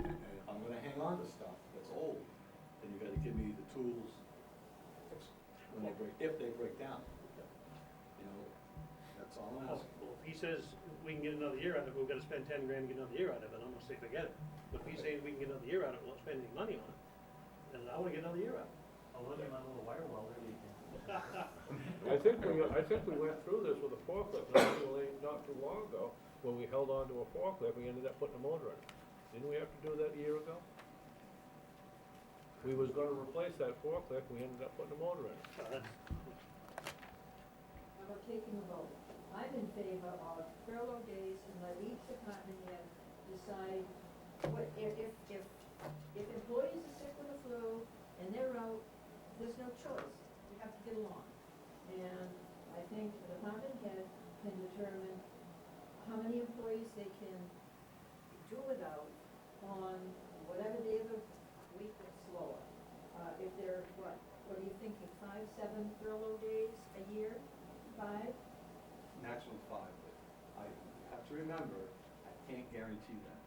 And if I'm gonna hang on to stuff that's old, then you gotta give me the tools when they break, if they break down. You know, that's all I'm asking. Well, if he says we can get another year out of it, we've gotta spend 10 grand to get another year out of it, I'm gonna say forget it. But if he's saying we can get another year out of it, we'll spend any money on it, then I wanna get another year out of it. I'll look at my little wire welder, you can. I think we went through this with a forklift, not too long ago, when we held on to a forklift, we ended up putting a motor in it. Didn't we have to do that a year ago? We was gonna replace that forklift, we ended up putting a motor in it. That's- How about taking a vote? I'm in favor of furlough days and let each department head decide what, if employees are sick with the flu and they're out, there's no choice. You have to get along. And I think the department head can determine how many employees they can do without on whatever day of the week that's slower. If they're, what are you thinking, 5, 7 furlough days a year? 5? Maximum 5, but I have to remember, I can't guarantee that.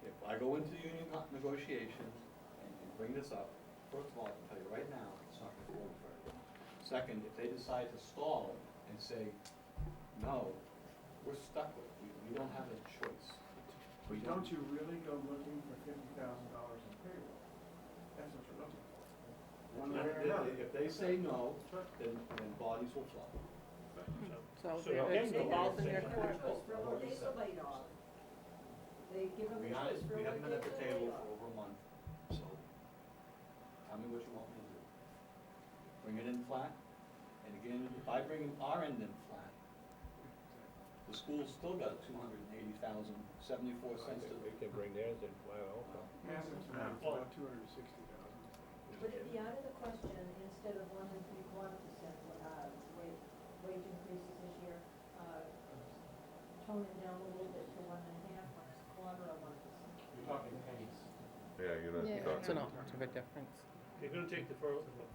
If I go into the union negotiations and bring this up, first of all, I can tell you right now, it's not gonna go very well. Second, if they decide to stall and say, no, we're stuck with it, we don't have a choice. We Don't you really go looking for $50,000 in payroll? That's what you're looking for. One way or another. If they say no, then bodies will flow. So So it's the okay, ball's in They their have court. a choice, furlough days or laid off. They give them a We choice, haven't furlough been at days the or table laid for off. over a month, so tell me what you want me to do. Bring it in flat, and again, if I bring our end in flat, the school's still got 280,074 I cents think to. we can bring theirs in flat also. Massive tonight, it's about 260,000. Would it be out of the question, instead of 1 3/4% wage increases this year, tone it down a little bit to 1.5, 1.25, or 1%? You're talking pennies. Yeah, you're not Yeah. It's talking, not much of a difference. If you're gonna take the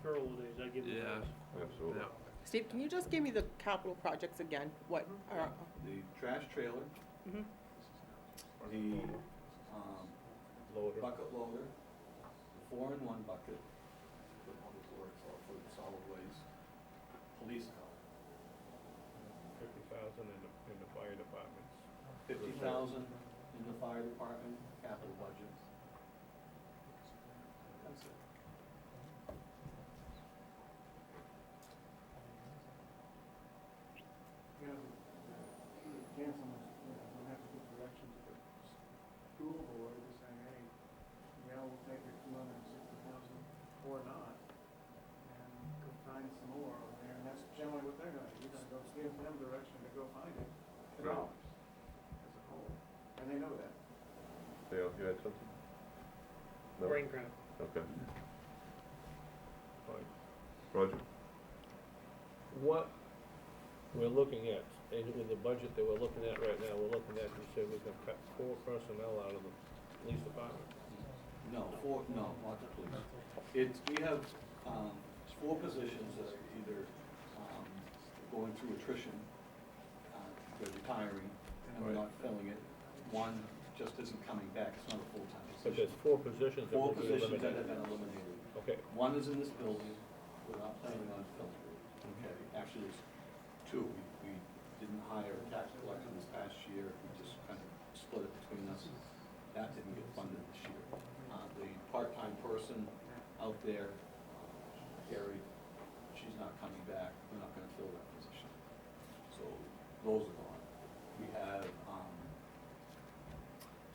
furlough days, I'd give you Yeah. those. absolutely. Yeah. Steve, can you just give me the capital projects again? What are, The trash trailer, mhm. the Loader. bucket loader, the 4-in-1 bucket for public works or for solid waste, thousand in the fire departments. 50,000 in the fire department capital budget. That's it. You know, again, someone's, we'll have to give direction to the school board to say, hey, we'll take your 260,000 or not, and go find some more over there, and that's generally what they're gonna do. You're gonna go give them direction to go find it, Right. dollars, as a whole, and they know that. Dale, you had something? No? Brain cramp. Okay. Right. Roger? What we're looking at, and with the budget that we're looking at right now, we're looking at, you said we can cut 4 personnel out of the police department. No, not the police. It's, we have, 4 positions that are either, going through attrition, they're retiring, and we're not filling it. One just isn't coming back, it's not a full-time But position. there's 4 positions that 4 will be positions that have eliminated. been eliminated. Okay, One is in this building, we're not planning on filling it. Okay, actually, there's 2. We didn't hire a tax collector this past year, we just kind of split it between us. That didn't get funded this year. The part-time person out there, Gary, she's not coming back, we're not gonna fill that position. So, those are gone. We have,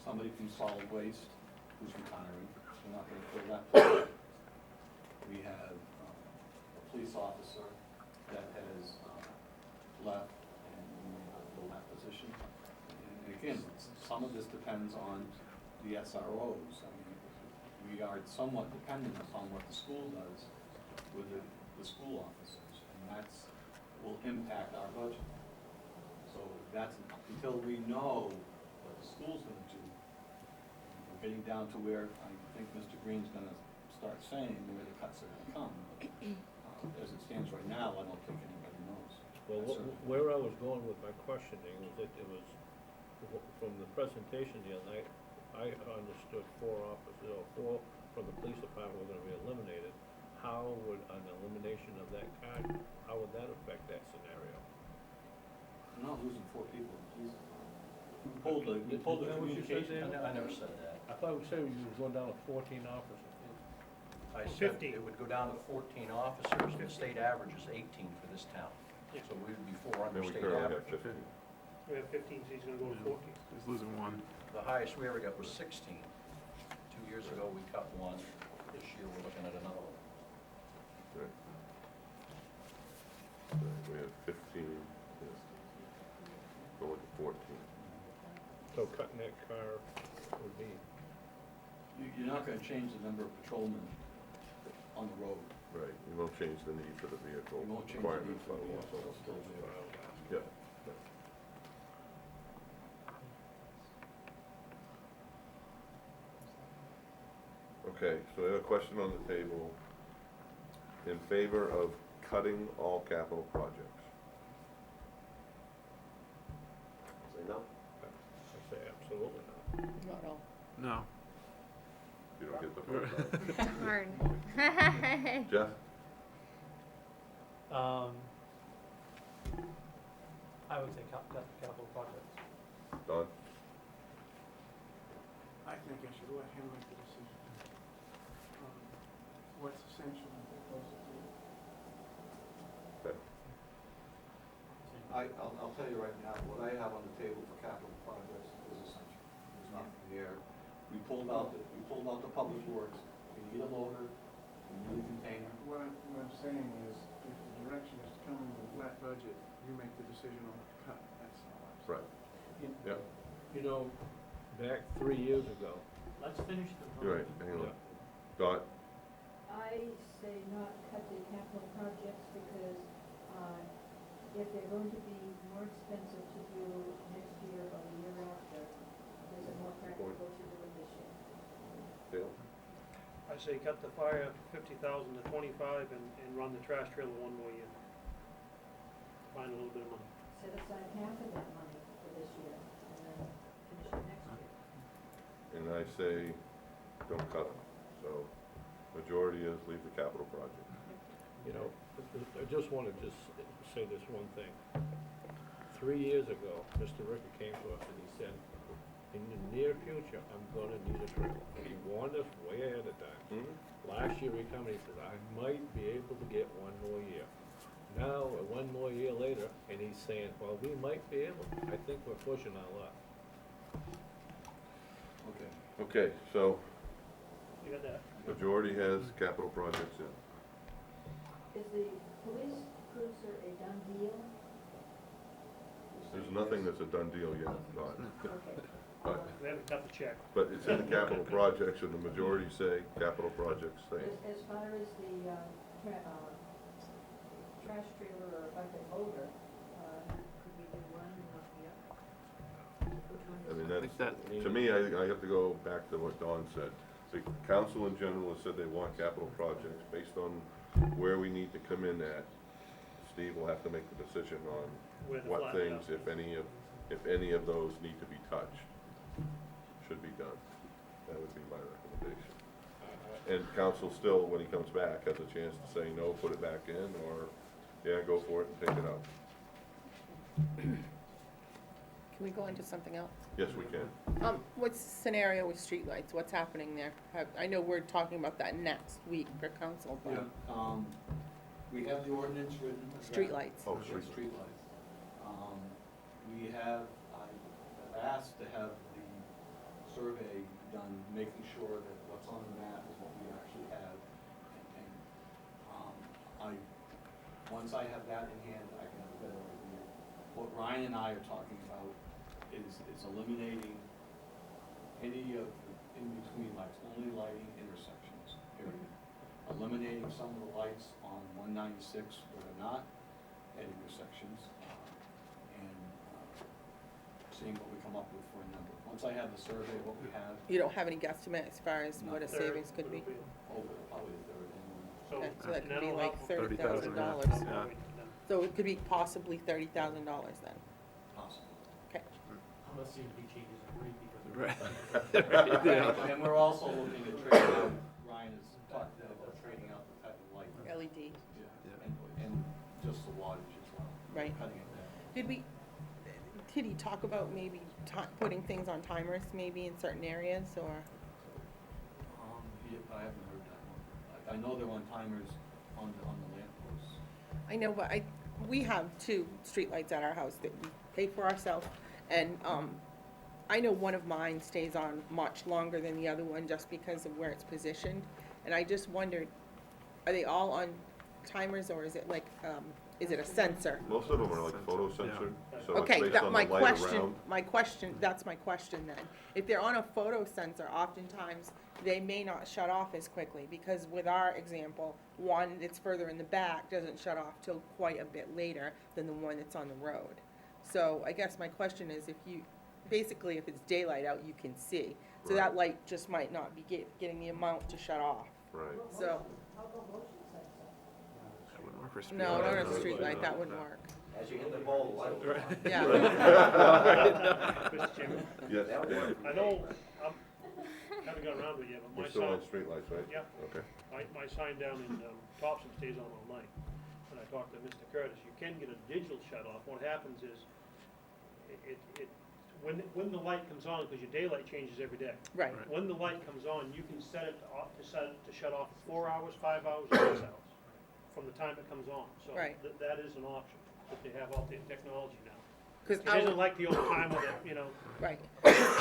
somebody from solid waste who's retiring, we're not gonna fill that position. We have, a police officer that has, left, and we may not fill that position. And again, some of this depends on the SROs. I mean, we are somewhat dependent upon what the school does with the school officers, and that's, will impact our budget. So that's, until we know what the school's gonna do, we're getting down to where I think Mr. Green's gonna start saying where the cuts are gonna come. As it stands right now, I don't think anybody knows. well, where I was going with my questioning was that it was, from the presentation the other night, I understood 4 officers, or 4 from the police department were gonna be eliminated. How would an elimination of that kind, how would that affect that scenario? We're not losing 4 people in the police department. We pulled the Is that what you said, communication. Dan? I never said that. I thought we said we was going down to 14 officers. I said 15. it would go down to 14 officers, and the state average is 18 for this town. Yeah. So we would be 4 under Then we state currently have average. 50. We have 15, so he's gonna go to 14. He's losing 1. The highest we ever got was 16. 2 years ago, we cut 1. This year, we're looking at another one. Right. Right, we have 15, yes. Going to 14. So cutting that car would be, You're not gonna change the number of patrolmen on the road. Right, you won't change the need for the vehicle You won't change the need requirements for by the law. vehicle, it'll still be there. Yeah. Okay, so I have a question on the table in favor of cutting all capital projects. Say no? I say absolutely not. Not all. No. You don't get the vote. Hard. Jeff? I would say capital projects. Don? I think I should let him make the decision. What's essential and opposed to. Okay. I'll tell you right now, what I have on the table for capital projects is essential. There's nothing there. We pulled out the public works. We need a loader, we need a container. What I'm saying is, if the direction is to come in with a flat budget, you make the decision on what to cut, that's all I'm saying. Right, yeah, You know, back 3 years ago, Let's finish the. you're right, hang on. Dot? I say not cut the capital projects because, if they're going to be more expensive to do next year or the year after, is it more practical to do it this year? Dale? I say cut the fire 50,000 to 25 and run the trash trailer 1 more year. Find a little bit of money. Set aside half of that money for this year and then finish it next year. And I say, don't cut them. So, majority is leave the capital project. you know, I just want to just say this one thing. 3 years ago, Mr. Ricker came to us and he said, in the near future, I'm gonna need a trailer. He warned us way ahead of time. Last year he come and he says, I might be able to get one more year. Now, one more year later, and he's saying, well, we might be able. I think we're pushing our luck. Okay. Okay, so You got that? majority has capital projects in. Is the police cruiser a done deal? There's nothing that's a done deal yet, Don. Okay. But, We haven't cut the check. but it's in the capital projects, and the majority say capital projects stay. As far as the, trash trailer or bucket loader, could we do one and not the other? Which one I is? mean, think that's, that- to me, I have to go back to what Don said. The council in general has said they want capital projects based on where we need to come in at. Steve will have to make the decision on Where the what flat things, top is. if any of those need to be touched, should be done. That would be my recommendation. And council still, when he comes back, has a chance to say, no, put it back in, or, yeah, go for it and take it out. Can we go into something else? Yes, we can. What's the scenario with streetlights? What's happening there? I know we're talking about that next week for council, Yeah, but we have the ordinance written. streetlights. Oh, Yeah, streetlights. I've asked to have the survey done, making sure that what's on the map is what we actually have. Once I have that in hand, I can have a better idea. What Ryan and I are talking about is eliminating any of the in-between lights, only lighting intersections, period. Eliminating some of the lights on 196 where they're not at intersections, and seeing what we come up with for a number. Once I have the survey, what we have, You don't have any guesstimate as far as what a Third savings could be? over probably a third anyway. Okay, so that could and be that'll like help with- $30,000. Yeah. So it could be possibly $30,000 then? Possible. Okay. Unless CMP changes the rate because of. Right. Yeah. And we're also looking at trading out, Ryan has talked about trading out the type of light. LED, Yeah, and just the wattage as well. right. Cutting it down. Did he talk about maybe putting things on timers maybe in certain areas or? Yeah, I haven't heard that one. I know they're on timers on the lamp posts. I know, but we have 2 streetlights at our house that we pay for ourselves, and, I know one of mine stays on much longer than the other one just because of where it's positioned, and I just wondered, are they all on timers, or is it like, is it a sensor? Most of them are like photo censored, so it's Okay, based that, on my the light question, around. that's my question then. If they're on a photo sensor, oftentimes, they may not shut off as quickly, because with our example, one that's further in the back doesn't shut off till quite a bit later than the one that's on the road. So I guess my question is, if it's daylight out, you can see. So that Right. light just might not be getting the amount to shut off. Right. So, How about motion sensor? That wouldn't work for streetlights. no, not on a No. street light, that No. wouldn't work. As you hit the ball, light will come on. Yeah. Mr. Chairman, Yes, That Dan. would- I know, haven't got around to it yet, but my We're still on sign, streetlights, right? yeah, Okay. my sign down in Thompson stays on all night. When I talked to Mr. Curtis, you can get a digital shut off. What happens is, when the light comes on, because your daylight changes every day. Right, When the light comes on, you can set it to shut off 4 hours, 5 hours, 6 hours from the time it comes on. So Right. that is an option that they have out there in technology now. because It isn't like the old time with it, right.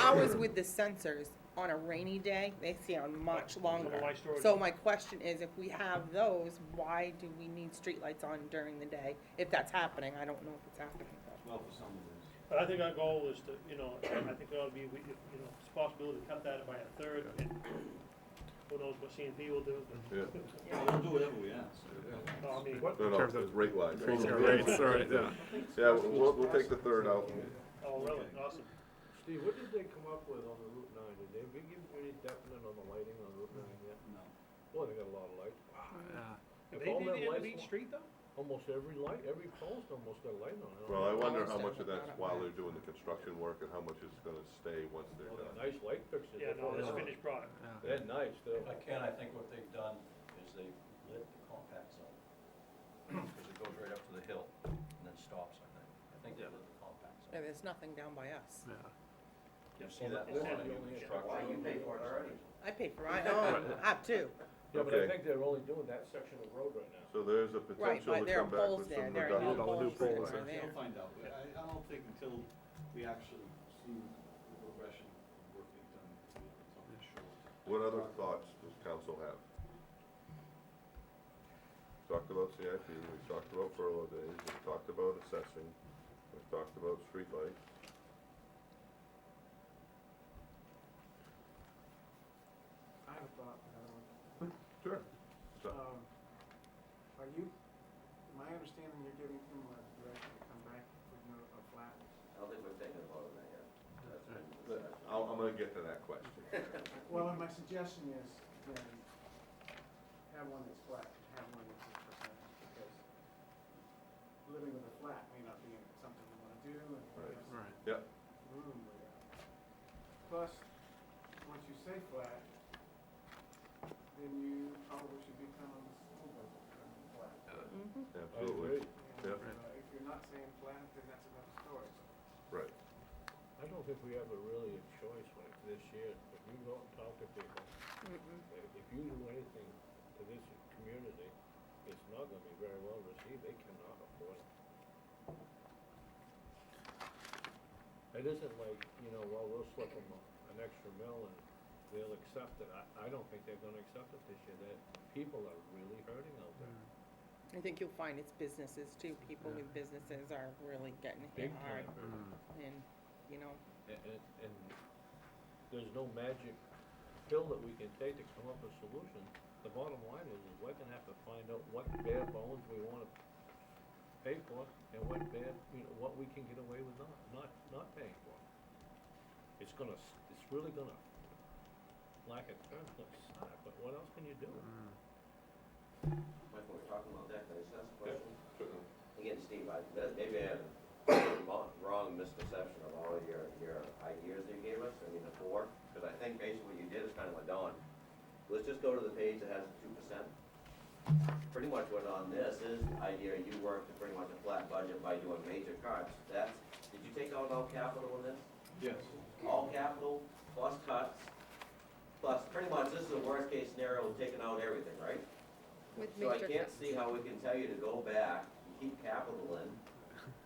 Ours with the sensors, on a rainy day, they stay on much longer. Some of my storage- So my question is, if we have those, why do we need streetlights on during the day? If that's happening, I don't know if it's happening. Well, for some of this. But I think our goal is to, I think it ought to be, it's a possibility to cut that by a third. And who knows what CNP will do, but, Yeah. We'll do whatever we ask. I mean, What, No, in no, terms of it's rate line. increasing our rates, all right, yeah. Yeah, we'll take the third out. oh, really, awesome. Steve, what did they come up with on the Route 9? Did they give you any definite on the lighting on Route 9 yet? No. Boy, they got a lot of lights. Yeah. Are If they all the them end of lights each were- street though? Almost every light, every post almost got a light on it. Well, I wonder how Almost much of every- that's while they're doing the construction work and how much is gonna stay once they're Well, done. they're nice light fixtures. Yeah, no, They're that's nice. finished product. They're nice, too. If I can, I think what they've done is they lit the compact zone. Because it goes right up to the hill and then stops, I think. I think they lit the compact Yeah, there's nothing down by us. Yeah. You see that It's one, had- you yeah. instruct Why, you pay for it already? I pay for my own, I have two. Yeah, but I Okay. think they're only doing that section of road right now. So there's a Right, potential but to there are come back poles with there, some there are reduction. no all the new poles that poles are there. there. We'll find out. I don't think until we actually see the progression of work being done, we'll be able to show it. What other thoughts does council have? Talked about CIP, we've talked about furlough days, we've talked about assessing, we've talked about streetlights. I have a thought, I don't know. Sure. So, Are you, my understanding, you're giving him a direction to come back with a flat? I don't think we've taken a vote on that yet. That's been but discussion. I'm gonna get to that question. Well, my suggestion is, then, have one that's flat, have one that's a percentage, because living with a flat may not be something you wanna do, and Right. there's Right. Yep, room there. Plus, once you say flat, then you probably should become a school budget flat. Mhm. absolutely, And, Yep. if you're not saying flat, then that's another story. right. I don't think we have a really a choice when it this year. If you go and talk to people, Mm-mm. if you do anything to this community, it's not gonna be very well received. They cannot afford it. It isn't like, you know, well, we'll slip them an extra mill and they'll accept it. I don't think they're gonna accept it this year. That people are really hurting out there. I think you'll find it's businesses too, people with businesses are really getting hit Big hard, time. and, you know, And there's no magic pill that we can take to come up with a solution. The bottom line is we're gonna have to find out what bare bones we wanna pay for and what bare, you know, what we can get away with not paying for. It's really gonna, lack of terms, gonna suck, but what else can you do? Mike, when we're talking about that, can I just ask a question? Certainly. Again, Steve, maybe I had a wrong misconception of all your ideas that you gave us, I mean, the four, because I think basically what you did is kind of what Don. Let's just go to the page that has the 2%. Pretty much what on this is the idea you worked to pretty much a flat budget by doing major cuts. That's, did you take out all capital in this? Yes. All capital plus cuts, plus pretty much this is the worst case scenario, taking out everything, right? With So I major can't cuts. see how we can tell you to go back and keep capital in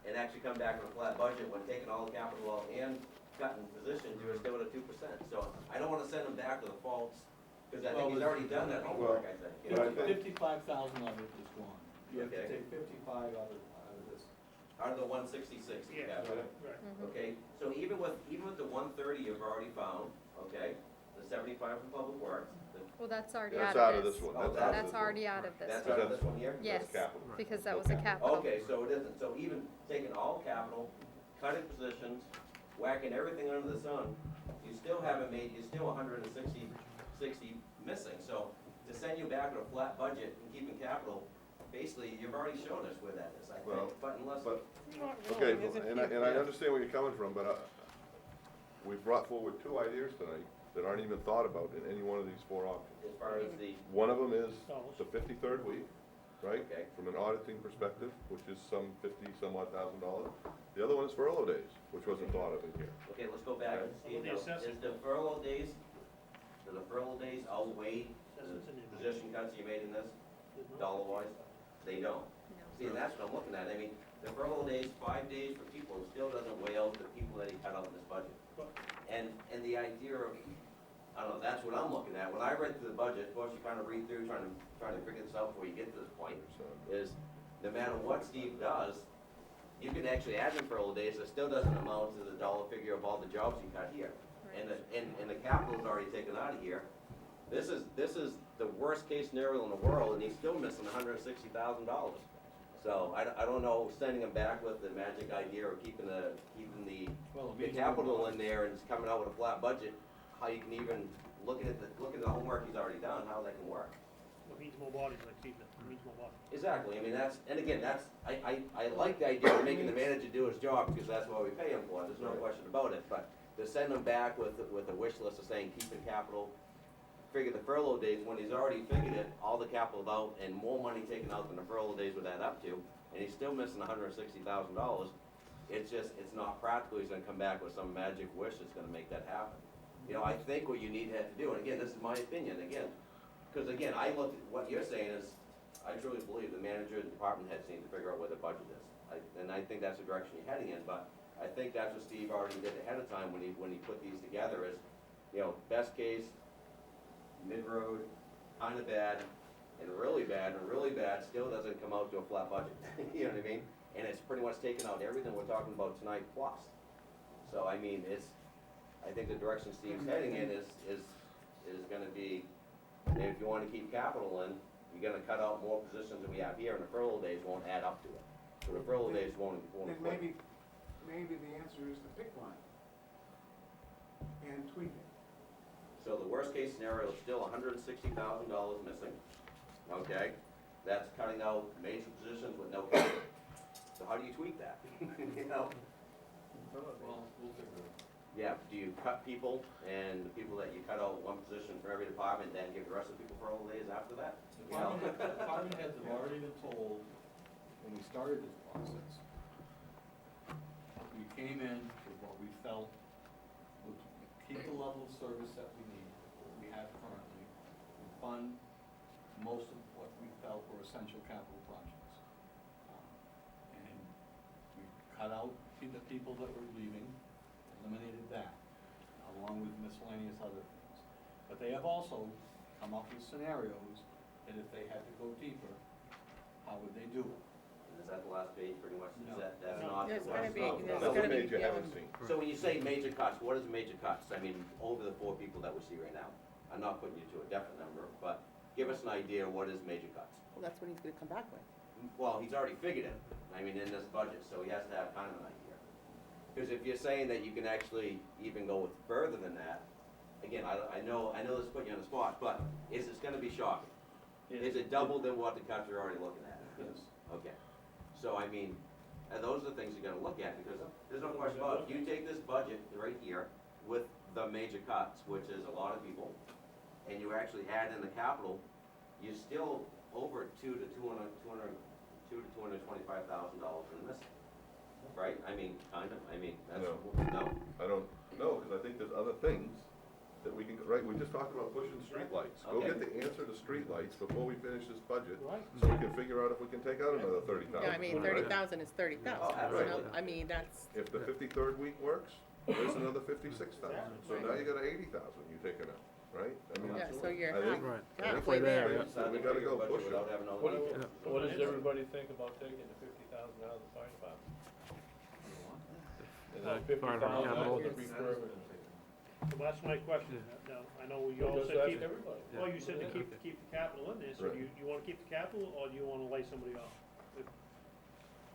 and actually come back with a flat budget when taking all the capital out and cutting positions, you're still at a 2%. So I don't wanna send him back with the faults, because I think he's already done that homework, I think. You know? But I think- 55,000 of it is gone. You have to Okay. take 55 out of this. Out of the 166 you Yeah, have. right. Mhm. Okay, so even with the 130 you've already found, okay, the 75 from Public Works, Well, that's already That's out out of of this. this one, Oh, that's out of That's this one. already out of this that's one. out of this one here? Yes, That's capital. because No that was a capital. Okay, so it isn't, so even taking all capital, cutting positions, whacking everything under the sun, you still haven't made, you're still 160 missing. So to send you back with a flat budget and keeping capital, basically, you've already shown us where that is, I Well, think, but unless. But, not okay, really, there's a and I few. understand where you're coming from, but we brought forward two ideas tonight that aren't even thought about in any one of these four options. As far as the, One of them is Dollars. the 53rd week, right? Okay. From an auditing perspective, which is some 50-some-odd $1,000. The other one is furlough days, which wasn't thought of in here. okay, let's go back and Some see, of the now, assessors- is the furlough days, do the furlough days outweigh Assessors in the the- position cuts you made in this, There's no- dollar-wise? They don't. No. See, and that's what I'm looking at, I mean, the furlough days, 5 days for people, still doesn't weigh out the people that he cut out in this budget. But And the idea of, I don't know, that's what I'm looking at, when I read through the budget, of course, you kind of read through, trying to figure this out before you get to this point, is no matter what Steve does, you can actually add in furlough days, it still doesn't amount to the dollar figure of all the jobs you cut here. And the capital's already taken out of here. This is the worst case scenario in the world, and he's still missing $160,000. So I don't know, sending him back with the magic idea of keeping the Well, the capital in there and coming out with a flat budget, how you can even, look at the homework he's already done, how that can work. it needs more bodies, like Steve said, it needs more bodies. Exactly, I mean, I like the idea of making the manager do his job, because that's what we pay him for, there's no question about it, but to send him back with a wish list of saying keeping capital, figure the furlough days, when he's already figured it, all the capital's out, and more money taken out than the furlough days would add up to, and he's still missing $160,000, It's just, it's not practical, he's gonna come back with some magic wish that's gonna make that happen. You know, I think what you need to do, and again, this is my opinion, again, because again, I look at, what you're saying is, I truly believe the manager and department heads need to figure out where the budget is. And I think that's the direction you're heading in, but I think that's what Steve already did ahead of time when he put these together is, you know, best case, mid-road, kinda bad, and really bad still doesn't come out to a flat budget, you know what I mean? And it's pretty much taken out everything we're talking about tonight plus. So, I mean, I think the direction Steve's heading in is gonna be, if you wanna keep capital in, you're gonna cut out more positions than we have here, and the furlough days won't add up to it. So the furlough days won't Then equate. maybe the answer is to pick one and tweak it. So the worst case scenario is still $160,000 missing, okay? That's cutting out major positions with no capital. So how do you tweak that? You know? Well, we'll figure it out. Yeah, do you cut people, and the people that you cut out one position for every department, then give the rest of the people furlough days after that? You know? Department heads have already been told, when we started this process, we came in with what we felt would keep the level of service that we need, what we have currently, and fund most of what we felt were essential capital projects. And we cut out the people that were leaving, eliminated that, along with miscellaneous other things. But they have also come up with scenarios that if they had to go deeper, how would they do it? And is that the last page, pretty much? No. That's No. not. There's that's gonna be- not- there's That's gonna what be made you haven't feeling- seen. So when you say major cuts, what is major cuts? I mean, over the 4 people that we see right now. I'm not putting you to a definite number, but give us an idea, what is major cuts? Well, that's what he's gonna come back with. Well, he's already figured it, I mean, in this budget, so he has to have kind of an idea. Because if you're saying that you can actually even go with further than that, again, I know this is putting you on the spot, but is it gonna be shocking? Is it double than what the cuts you're already looking at? Yes. Okay, so I mean, and those are the things you gotta look at, because there's no question about it. If you take this budget right here with the major cuts, which is a lot of people, and you actually add in the capital, you're still over $225,000 in this, right? I mean, kind of, that's, No. no? I don't know, because I think there's other things that we can, right, we just talked about pushing streetlights. Go Okay. get the answer to streetlights before we finish this budget, Right. so we can figure out if we can take out another 30,000. Yeah, I mean, right? 30,000 is 30,000, Oh, you know, absolutely. I mean, that's, If the 53rd week works, there's another 56,000, so now you got 80,000 you taking out, right? I mean, yeah, so you're I think- Right. halfway Right there. there, So we gotta go Budget push it. without having all the What, details. what does everybody think about taking the 50,000 out of the fire department? And that Fire department 50,000 capital. would be for, So that's my question. Now, I know you all just said ask keep, everybody. well, you said to Yeah. keep the capital in there, so Right. you wanna keep the capital, or do you wanna lay somebody off?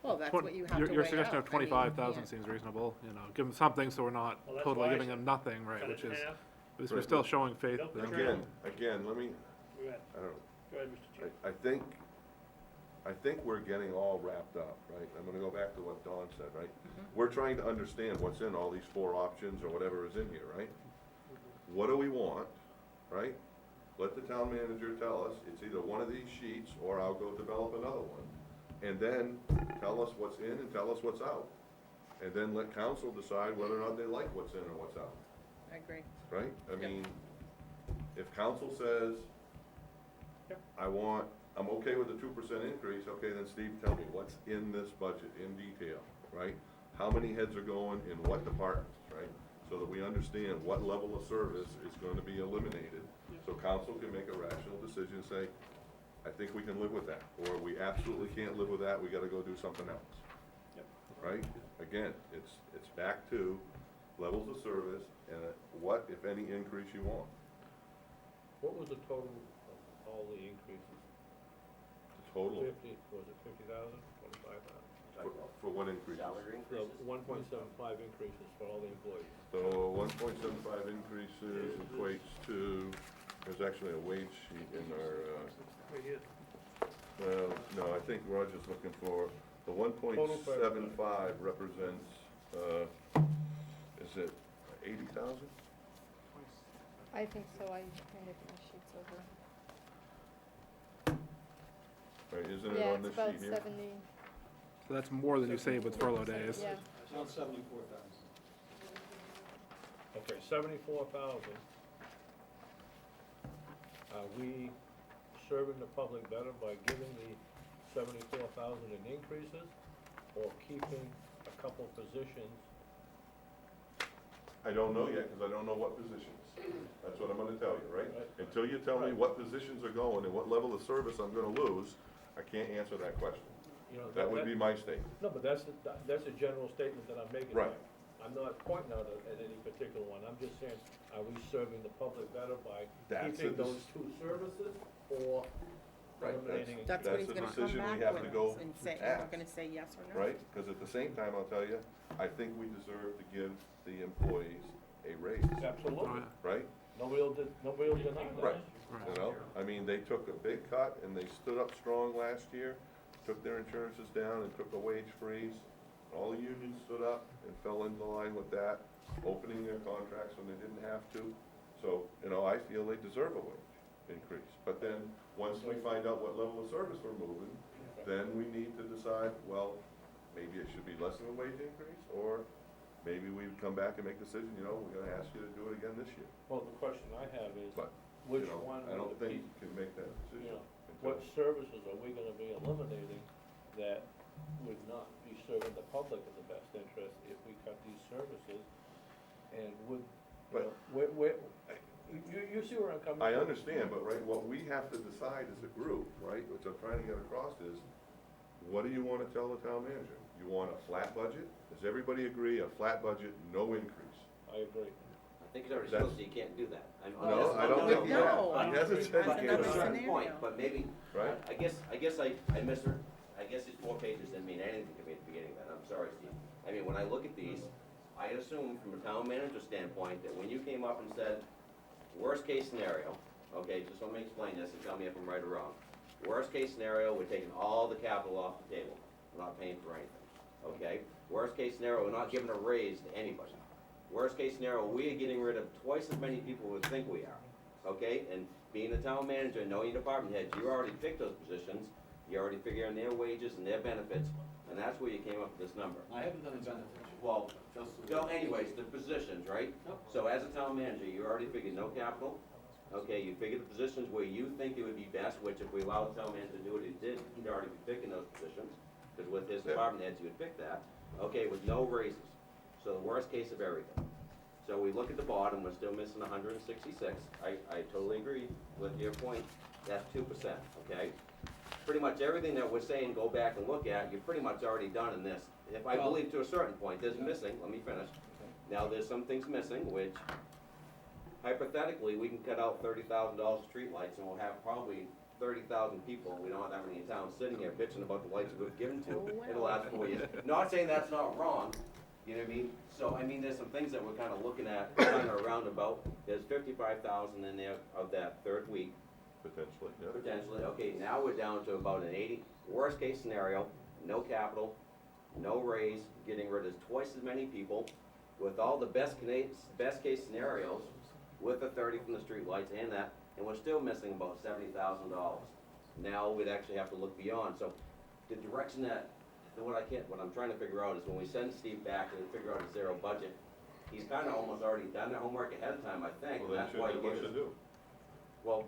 Well, that's what you have to weigh out. Your suggestion of I mean, 25,000 yeah. seems reasonable, you know, give them something so we're not Well, that's totally why I giving said them nothing, right, Cut it which in is, half. because we're Right. still showing faith. Nope. that- Again, let me, Go ahead, I don't know, go ahead, Mr. Chair. I think we're getting all wrapped up, right? I'm gonna go back to what Dawn said, right? We're trying to understand what's in all these 4 options or whatever is in here, right? What do we want, right? Let the town manager tell us, it's either one of these sheets, or I'll go develop another one. And then tell us what's in and tell us what's out. And then let council decide whether or not they like what's in or what's out, I agree. right? I Yep. mean, if council says, Yep. I'm okay with the 2% increase, okay, then Steve, tell me, what's in this budget in detail, right? How many heads are going in what departments, right? So that we understand what level of service is gonna be eliminated, so council can make a rational decision and say, I think we can live with that, or we absolutely can't live with that, we gotta go do something else. Yep. Right? Again, it's back to levels of service and what, if any, increase you want. what was the total of all the increases? Total, 50, was it 50,000, 25,000? for what increases? Salary The increases? 1.75 increases for all the employees. So 1.75 increases equates to, there's actually a wage sheet in our, Right here. well, no, I think Roger's looking for, the 1.75 represents, is it 80,000? I think so, I handed my sheets over. Right, isn't it Yeah, on it's this about sheet here? 70, So that's more than you save with furlough days. yeah. It's on 74,000. Okay, 74,000. Are we serving the public better by giving the 74,000 in increases, or keeping a couple positions? I don't know yet, because I don't know what positions. That's what I'm gonna tell you, right? Right. Until you tell me Right. what positions are going and what level of service I'm gonna lose, I can't answer that question. You know, That would be my statement. No, but that's a general statement that I'm making. Right. I'm not pointing out at any particular one, I'm just saying, are we serving the public better by That's keeping a those two services, or Right, eliminating? That's what he's the gonna come decision we back have to with go us and say, we're ask. gonna say yes or no. Right? Because at the same time, I'll tell you, I think we deserve to give the employees a raise, Absolutely, right? nobody will deny that. Right. You know, I mean, they took a big cut and they stood up strong last year, took their insurances down and took a wage freeze. All the unions stood up and fell into line with that, opening their contracts when they didn't have to. So, you know, I feel they deserve a wage increase. But then, once we find out what level of service we're moving, then we need to decide, well, maybe it should be less of a wage increase, or maybe we come back and make a decision, you know, we're gonna ask you to do it again this year. Well, the question I have is, But, which you know, one I don't of the think people, you can make that you decision. know, until- what services are we gonna be eliminating that would not be serving the public in the best interest if we cut these services? And would, you But- know, you see where I'm coming from? I understand, but right, what we have to decide as a group, right, which I'm trying to get across is, what do you wanna tell the town manager? You want a flat budget? Does everybody agree, a flat budget, no increase? I agree. I think he's already That's- supposed to, you can't do that. No, I don't think he has. No. He hasn't said That's he But another to a can't. certain scenario. point, but maybe, Right. I guess I misheard, I guess these 4 pages didn't mean anything to me at the beginning then, I'm sorry, Steve. I mean, when I look at these, I assume from a town manager standpoint that when you came up and said, worst case scenario, okay, just let me explain this and tell me if I'm right or wrong. Worst case scenario, we're taking all the capital off the table, we're not paying for anything, okay? Worst case scenario, we're not giving a raise to anybody. Worst case scenario, we are getting rid of twice as many people as we think we are, okay? And being the town manager, knowing your department heads, you already picked those positions, you already figure in their wages and their benefits, and that's where you came up with this number. I haven't done the benefits. Well, Just no, anyways, the positions, right? Yep. So as a town manager, you already figured no capital, okay, you figured the positions where you think it would be best, which if we allow the town manager to do what he did, he'd already be picking those positions, because with his Yeah. department heads, he would pick that, okay, with no raises. So the worst case of everything. So we look at the bottom, we're still missing 166. I totally agree with your point, that's 2%, okay? Pretty much everything that we're saying, go back and look at, you're pretty much already done in this. If I Well- believe to a certain point, there's missing, let me finish. Now, there's some things missing, which hypothetically, we can cut out $30,000 of streetlights and we'll have probably 30,000 people, we don't have that many in town, sitting here bitching about the lights we've given to in the last 4 years. Not saying that's not wrong, you know what I mean? So, I mean, there's some things that we're kind of looking at, kind of roundabout. There's 55,000 in there of that third week, Potentially, yeah. potentially. Okay, now we're down to about an 80, worst case scenario, no capital, no raise, getting rid of twice as many people, with all the best case scenarios, with the 30 from the streetlights and that, and we're still missing about $70,000. Now we'd actually have to look beyond, so the direction that, what I'm trying to figure out is when we send Steve back and figure out a zero budget, he's kinda almost already done the homework ahead of time, I think, Well, and then that's why he should, what gave should us. do? Well,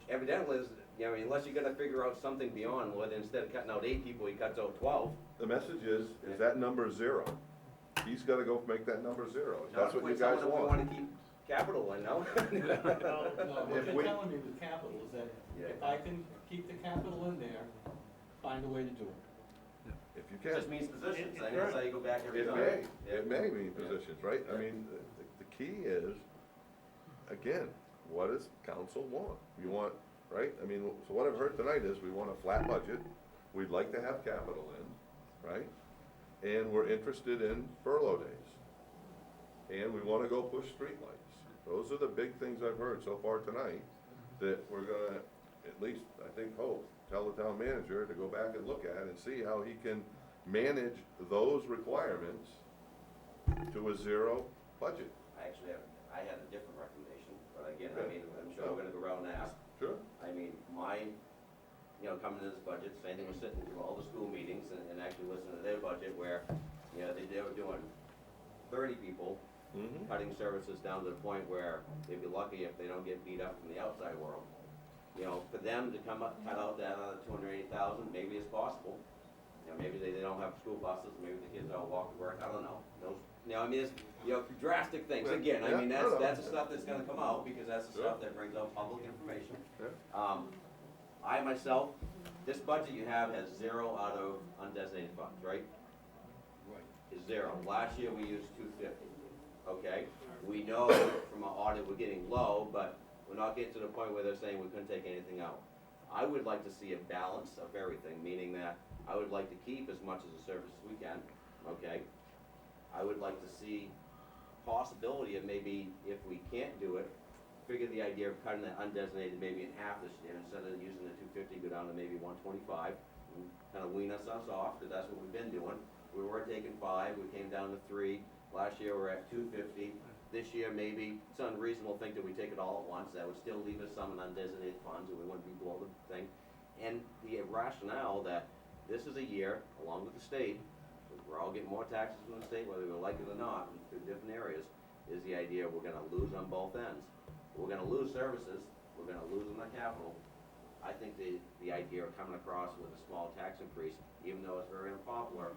evidently, you know, unless you're gonna figure out something beyond, whether instead of cutting out 8 people, he cuts out 12. The message is that number zero? He's gotta go make that number zero. If that's Not what you with guys someone if we want. wanna keep capital in, no? No, what If you're we- telling me with capital is that if I can keep the capital in there, find a way to do it. If you It can. just means positions, I mean, that's how you go back every It time. may, Yeah. it may mean positions, right? I mean, the key is, again, what does council want? We want, right? I mean, so what I've heard tonight is we want a flat budget, we'd like to have capital in, right? And we're interested in furlough days. And we wanna go push streetlights. Those are the big things I've heard so far tonight, that we're gonna, at least, I think, hope, tell the town manager to go back and look at and see how he can manage those requirements to a zero budget. I had a different recommendation, but again, I mean, I'm sure we're gonna go around and ask. Sure. I mean, coming to this budget, same thing, we're sitting through all the school meetings and actually listening to their budget where You know, they were doing 30 people, Mhm. cutting services down to the point where they'd be lucky if they don't get beat up from the outside world. You know, for them to come up, cut out that other 280,000, maybe it's possible. You know, maybe they don't have school buses, maybe the kids don't walk to work, I don't know. Those, you know, I mean, it's, you know, drastic things. Again, I mean, Yeah, that's the stuff that's gonna come out, because that's the stuff that brings out public information. Yeah. I myself, this budget you have has 0 out of undesignated funds, right? Right. Is 0. Last year we used 250, okay? We know from our audit we're getting low, but we're not getting to the point where they're saying we couldn't take anything out. I would like to see a balance of everything, meaning that I would like to keep as much as a service as we can, okay? I would like to see possibility of maybe, if we can't do it, figure the idea of cutting that undesignated maybe in half this year, instead of using the 250, go down to maybe 125, and kind of wean ourselves off, because that's what we've been doing. We were taking 5, we came down to 3, last year we're at 250. This year, maybe, it's unreasonable to think that we take it all at once, that would still leave us some in undesignated funds, and we wouldn't be below the thing. And the rationale that this is a year, along with the state, we're all getting more taxes from the state, whether we like it or not, through different areas, is the idea we're gonna lose on both ends. We're gonna lose services, we're gonna lose on the capital. I think the idea of coming across with a small tax increase, even though it's very unpopular,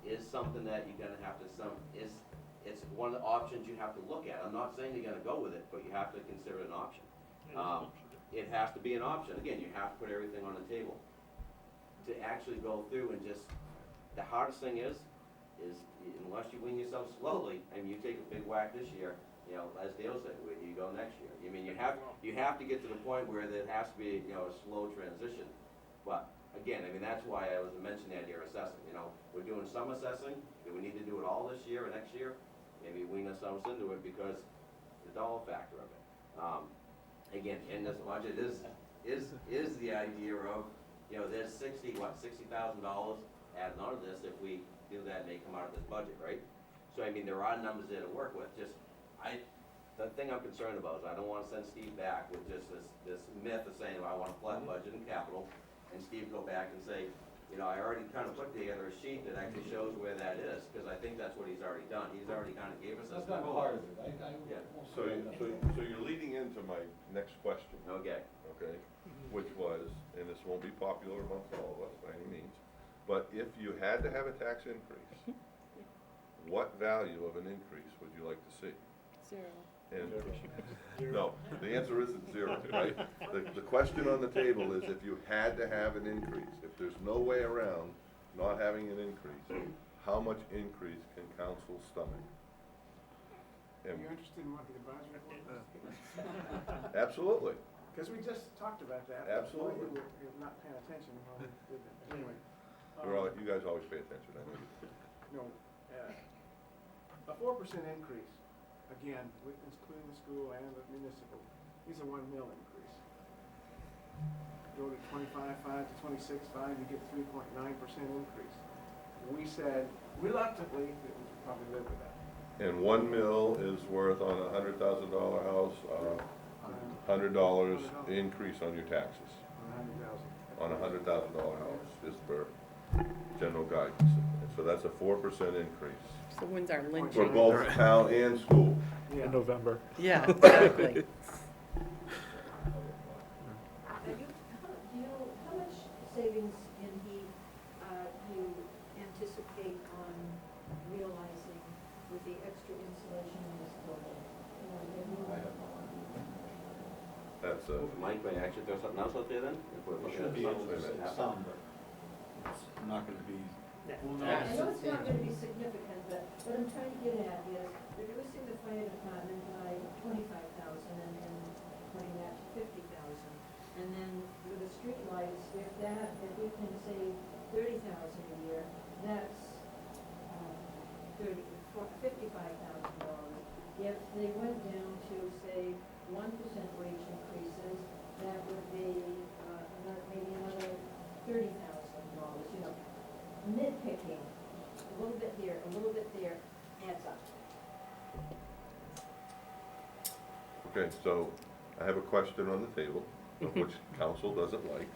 is something that you're gonna have to, it's one of the options you have to look at. I'm not saying you're gonna go with it, but you have to consider it an option. It has to be an option. Again, you have to put everything on the table. To actually go through and just, the hardest thing is unless you wean yourself slowly, and you take a big whack this year, you know, as Dale said, where do you go next year? I mean, you have to get to the point where there has to be, you know, a slow transition. But again, I mean, that's why I was mentioning the idea of assessing, you know, we're doing some assessing, do we need to do it all this year or next year? Maybe wean ourselves into it because the dollar factor of it. Again, in this budget is the idea of, you know, there's $60,000 adding on to this. If we do that, it may come out of this budget, right? So I mean, there are numbers there to work with. The thing I'm concerned about is I don't wanna send Steve back with just this myth of saying, well, I want a flat budget and capital, and Steve go back and say, you know, I already kind of put together a sheet that actually shows where that is, because I think that's what he's already done. He's already kind of gave us this. That's not part of it, Yeah. won't So, say you- that. so you're leading into my next question, Okay. okay? Which was, and this won't be popular amongst all of us by any means, but if you had to have a tax increase, what value of an increase would you like to see? 0. And, no, the answer isn't 0, right? The question on the table is if you had to have an increase, if there's no way around not having an increase, how much increase can council stomach? Are And you interested in what the advisory board? absolutely. Because we just talked about that. Absolutely. You were not paying attention while we did that. Anyway. You guys always pay attention, I know. No, a 4% increase, again, including the school and the municipal, is a 1 mil increase. Go to 25.5 to 26.5, you get 3.9% increase. We said reluctantly that we could probably live with that. And 1 mil is worth on a $100,000 house, $100 increase on your taxes. On 100,000. On a $100,000 house is for general guidance. And so that's a 4% increase So when's our for lynching? both town and school. Yeah. In November. Yeah, exactly. How much savings in heat, you anticipate on realizing with the extra insulation in this building? You know, have you- That's Mike, may I actually throw something else out there then? If we're It looking should at be something. some, but it's not gonna be. I know it's not gonna be significant, but what I'm trying to get at is reducing the fire department by 25,000 and putting that to 50,000. And then with the street lights, if we can save 30,000 a year, that's $55,000. If they went down to, say, 1% wage increases, that would be maybe another $30,000, you know. Nitpicking, a little bit here, a little bit there, adds up. Okay, so I have a question on the table, of which council doesn't like.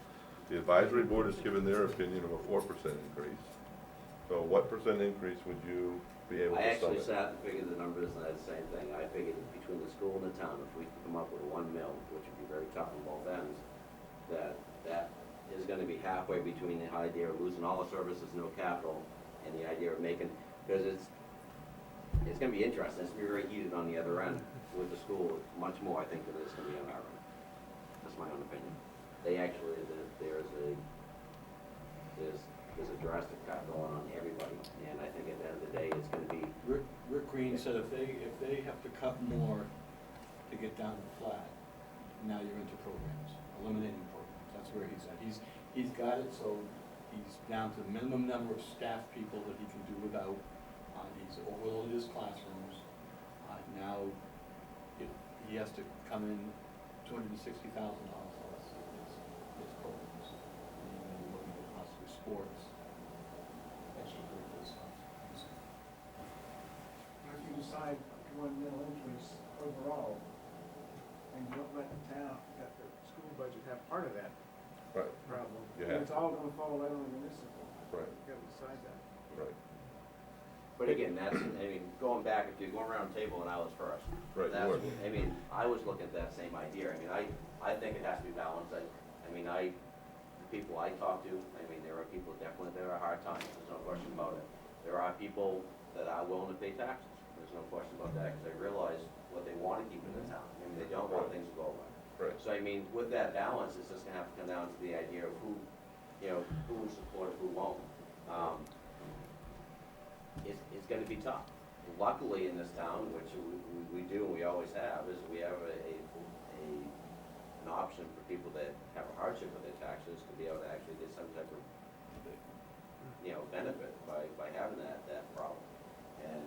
The advisory board has given their opinion of a 4% increase. So what percent increase would you be able to I sum actually it? sat and figured the numbers, and I had the same thing. I figured that between the school and the town, if we could come up with 1 mil, which would be very tough on both ends, that is gonna be halfway between the idea of losing all the services, no capital, and the idea of making, because it's gonna be interesting. It's gonna be very heated on the other end with the school, much more, I think, than it is gonna be on our end. That's my own opinion. They actually, there's a drastic cut going on everybody, and I think at the end of the day, it's gonna be, Rick Green said if they have to cut more to get down to flat, now you're into programs, eliminating programs. That's where he's at. He's got it, so he's down to the minimum number of staff people that he can do without. He's overloaded his classrooms. Now, if he has to come in $260,000 less, his programs. And then looking at possibly sports, extracurricular stuff. If you decide 1 mil increase overall, and you don't let the town, let the school budget have part of that Right, problem, You then have it's all gonna fall right on the municipal. right, You gotta decide that. right, but again, that's, I mean, going back, if you're going around the table and I was first. right, you That's, would. I mean, I was looking at that same idea. I mean, I think it has to be balanced. The people I talk to, I mean, there are people definitely, there are hard times, there's no question about it. There are people that are willing to pay taxes, there's no question about that, because they realize what they want to keep in the town. I mean, they don't want things to go away. Right. So I mean, with that balance, it's just gonna have to come down to the idea of who, who will support it, who won't. It's gonna be tough. Luckily, in this town, which we do and we always have, is we have an option for people that have a hardship with their taxes to be able to actually get some type of, benefit by having that problem. And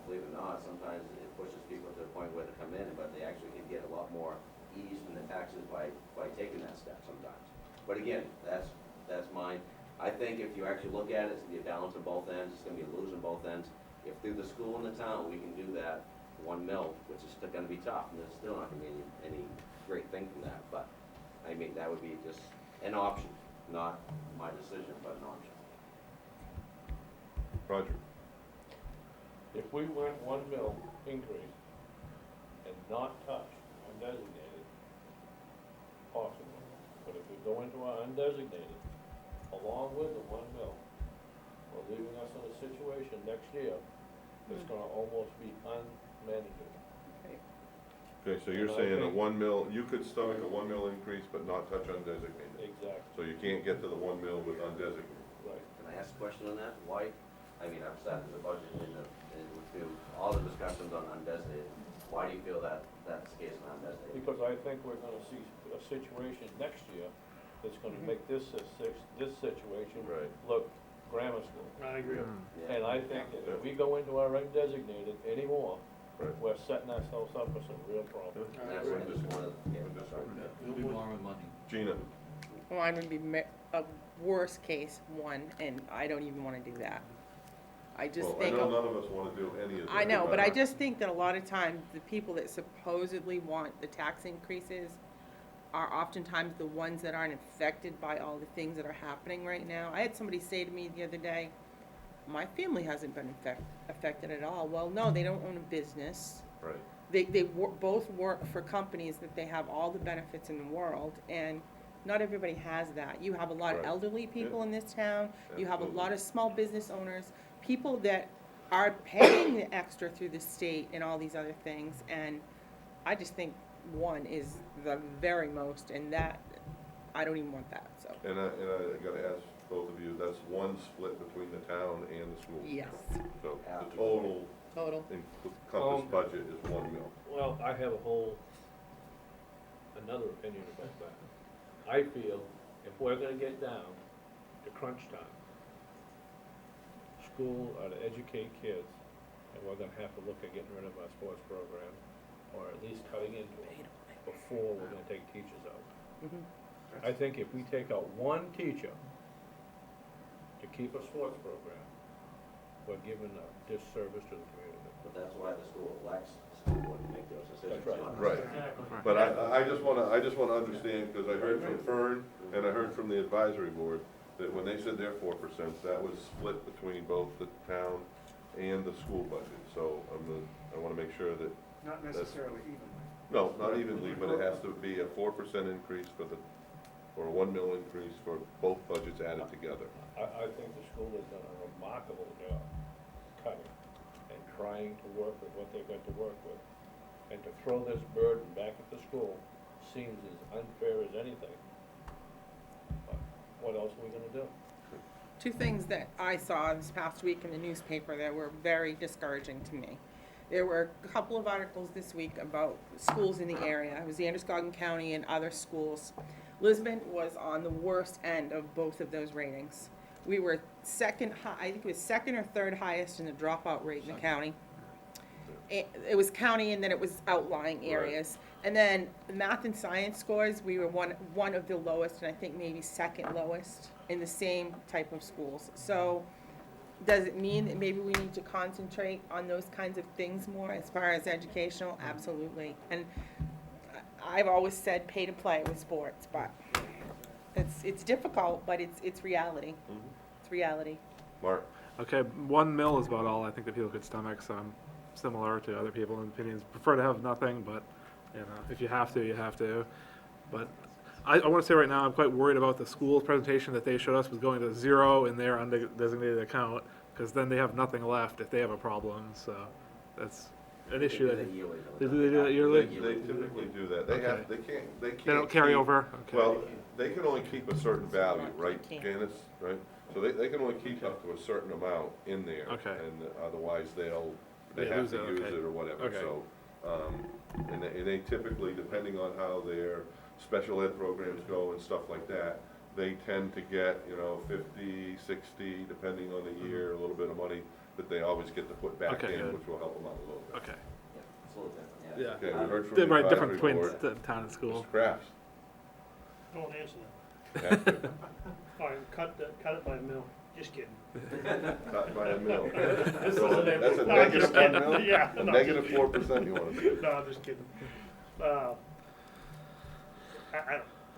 believe it or not, sometimes it pushes people to the point where they come in, but they actually can get a lot more ease from the taxes by taking that step sometimes. But again, that's mine. I think if you actually look at it, it's gonna be a balance of both ends, it's gonna be a lose on both ends. If through the school and the town, we can do that 1 mil, which is still gonna be tough, and there's still not gonna be any great thing from that, but, I mean, that would be just an option, not my decision, but an option. Roger, If we went 1 mil increase and not touch undesignated, possible. But if we go into our undesignated, along with the 1 mil, we're leaving us in a situation next year that's gonna almost be unmanageable. okay, so you're And I saying a think- 1 mil, you could stomach a 1 mil increase but not touch undesignated? Exactly, So you can't get to the 1 mil with undesignated? right. Can I ask a question on that? Why, I mean, I've sat in the budget and through all the discussions on undesignated, why do you feel that that's the case on undesignated? Because I think we're gonna see a situation next year that's gonna make this situation Right. look grammar school. I agree. Yeah. And I think that if we go into our undesignated anymore, Right. we're setting ourselves up for some real problems. And that's what I just wanted, It'll be borrowing money. Gina, Mine would be a worst case 1, and I don't even wanna do that. I just well, I think. know none of us wanna do any of that. I know, but I just think that a lot of times, the people that supposedly want the tax increases are oftentimes the ones that aren't affected by all the things that are happening right now. I had somebody say to me the other day, my family hasn't been affected at all. Well, no, they don't own a business. Right, They both work for companies that they have all the benefits in the world, and not everybody has that. You have a lot of Right. elderly people Yeah. in this town, you have a Absolutely. lot of small business owners, people that are paying the extra through the state and all these other things, and I just think 1 is the very most, and that, I don't even want that, so, and I gotta ask both of you, that's 1 split between the town and the school? yes, So the Absolutely. total total. encompassed budget is 1 mil? Well, I have another opinion about that. I feel if we're gonna get down to crunch time, school are to educate kids, and we're gonna have to look at getting rid of our sports program, or at least cutting into it before we're gonna take teachers out. Mhm. I think if we take out 1 teacher to keep a sports program, we're giving a disservice to the community. But that's why the school elects the school board to make those decisions. That's right. Right. Exactly. But I just wanna understand, because I heard from Fern and I heard from the advisory board, that when they said their 4%, that was split between both the town and the school budget. So I wanna make sure that, Not necessarily evenly. no, not evenly, but it has to be a 4% increase or a 1 mil increase for both budgets added together. I think the school has done a remarkable job cutting and trying to work with what they've got to work with. And to throw this burden back at the school seems as unfair as anything. But what else are we gonna do? Two things that I saw this past week in the newspaper that were very discouraging to me. There were a couple of articles this week about schools in the area. It was Androscoggin County and other schools. Lisbon was on the worst end of both of those ratings. We were second high, I think it was second or third highest in the dropout rate in the county. It was county and then it was outlying areas. And then the math and science scores, we were one of the lowest and I think maybe second lowest in the same type of schools. So does it mean that maybe we need to concentrate on those kinds of things more as far as educational? Absolutely. And I've always said pay to play with sports, but it's difficult, but it's reality. It's reality. Mark? Okay, 1 mil is about all I think that people could stomach, so I'm similar to other people in opinions. Prefer to have nothing, but, you know, if you have to, you have to. But I want to say right now, I'm quite worried about the school's presentation that they showed us was going to 0 in their undesignated account, because then they have nothing left if they have a problem, so that's an issue. They That do that yearly, though. They do that yearly? They typically do that. They can't. They don't carry keep- over? Okay. Well, they can only keep a certain value, right, Can't. Janice, right? So they can only keep up to a certain amount in there. Okay. And otherwise they They have lose to it, use okay. it or whatever, Okay. so. And they typically, depending on how their special ed programs go and stuff like that, they tend to get, 50, 60, depending on the year, a little bit of money that they always get to put back Okay, in, good. which will help them out a little bit. Okay. Yeah, it's a little different, yeah. Yeah. Okay, we heard from the Right, different advisory between board. the town and school. Mr. Crafts? Don't answer that. Have to. All right, cut it by a mil, just kidding. Cut by a mil. This So is a that's a No, I'm just negative 1 kidding. mil? Yeah, A no, negative just 4% you want to do? No, I'm just kidding.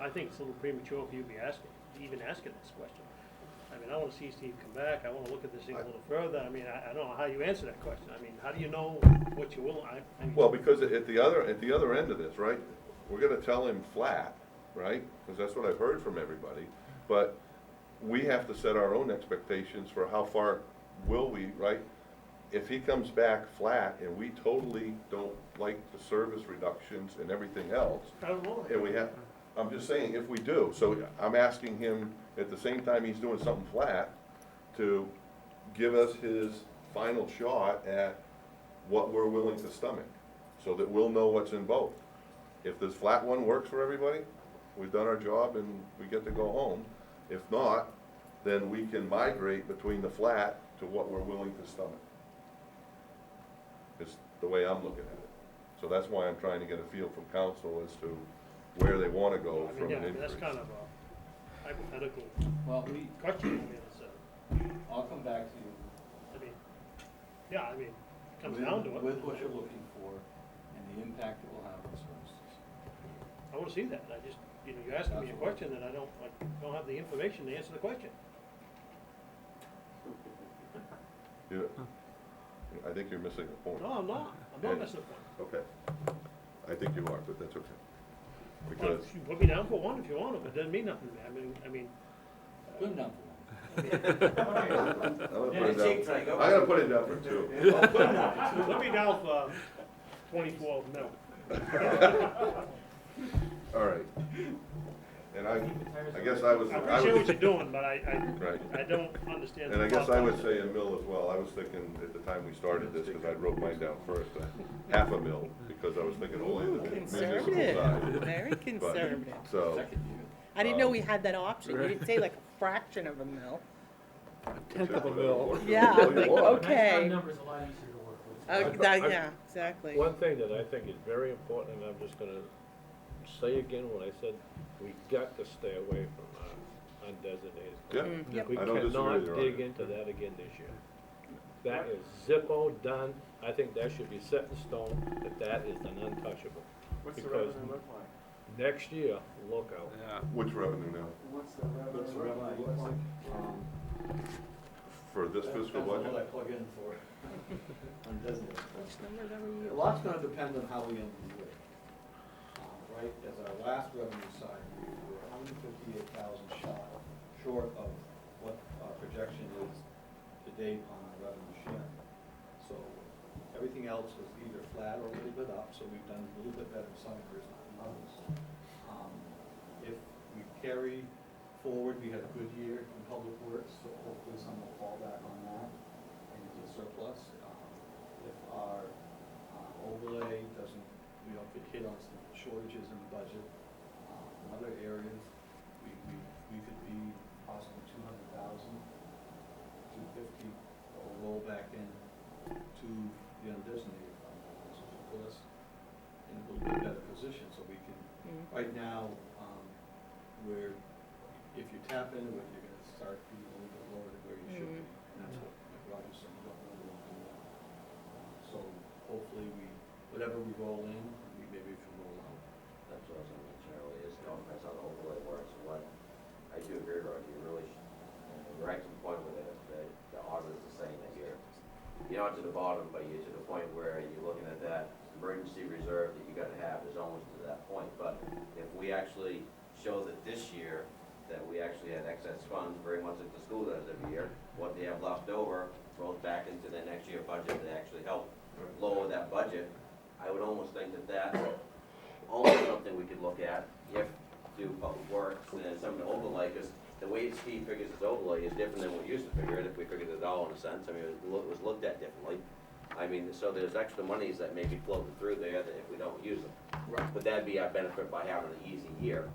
I think it's a little premature for you to be even asking this question. I mean, I wanna see Steve come back, I wanna look at this thing a little further, I mean, I don't know how you answer that question, I mean, how do you know what you will, I mean. Well, because at the other end of this, right, we're gonna tell him flat, right? Because that's what I've heard from everybody. But we have to set our own expectations for how far will we, right? If he comes back flat and we totally don't like the service reductions and everything else, I don't know. and we have, I'm just saying, if we do, so I'm asking him, at the same time he's doing something flat, to give us his final shot at what we're willing to stomach, so that we'll know what's in both. If this flat one works for everybody, we've done our job and we get to go home. If not, then we can migrate between the flat to what we're willing to stomach. It's the way I'm looking at it. So that's why I'm trying to get a feel from council as to where they wanna go I mean, from yeah, an I mean, increase. that's kind of a hypothetical Well, question, I mean, it's I'll come back to you I mean, yeah, I mean, it comes with- down to it. with what you're looking for and the impact it will have on services. I wanna see that, I just, you're asking me a question and I don't have the information to answer the question. I think you're missing a point. No, I'm not Yeah. missing the point. Okay. I think you are, but that's okay. Well, Because, you put me down for one if you want to, but it doesn't mean nothing to me, I mean. Put them down for I'm gonna put it Cheap down, take, go. I'm gonna put it down for 2. Put me down for 24 mil. All right. And I guess I was. I appreciate what you're doing, but I Right. don't understand. And I the guess thought I would process. say a mil as well. I was thinking at the time we started this, because I wrote mine down first, half a mil, because I was thinking only Ooh, the municipal conservative, side. very But- conservative. So, second year. I didn't know we had that option. You didn't say like a fraction of a mil. Tenth of a mil. Yeah, Well, you like, are. okay. Nighttime number's a lot easier to work with. Yeah, exactly. One thing that I think is very important, and I'm just gonna say again what I said, we got to stay away from undesignated. yeah, Yep. We I don't disagree cannot with you on dig that. into that again this year. That is Zippo done, I think that should be set in stone, that is an untouchable. What's the Because- revenue look like? Next year, look out. Yeah. Which revenue now? What's the What's the revenue revenue look like? For this fiscal Depends on budget? what I plug in for undesignated. Which numbers are we A using? lot's gonna depend on how we end the year. Right, as our last revenue side, we were 158,000 short of what our projection is to date on our revenue sharing. So everything else was either flat or a little bit up, so we've done a little bit better in some areas, not in others. If we carry forward, we had a good year in public works, so hopefully some will fall back on that and into the surplus. If our overlay doesn't, we don't get hit on some shortages in the budget, in other areas, we could be possibly 200,000, 250, that will roll back in to the undesignated fund balance, which will put us in a little bit better position, so we can, right now, where if you tap into it, you're gonna start being a little bit lower than where you should be, and that's what like Roger said, we don't really want to do that. So hopefully whatever we roll in, maybe we can roll out. That's what I was gonna mention earlier, is, depends how the overlay works, and what, I do agree, Roger, you really, you're right to the point with it, the audit is the same that you're not to the bottom, but you're to the point where you're looking at that emergency reserve that you gotta have is almost to that point, but if we actually show that this year, that we actually had excess funds, very much like the school does every year, what they have left over rolls back into the next year budget to actually help lower that budget. I would almost think that that's almost something we could look at if do public works and some of the overlay, because the way Steve figures his overlay is different than we used to figure it, if we figured it all in a sense. I mean, it was looked at differently. I mean, so there's extra monies that may be floating through there that if we don't use them. Right. But that'd be our benefit by having an easy year.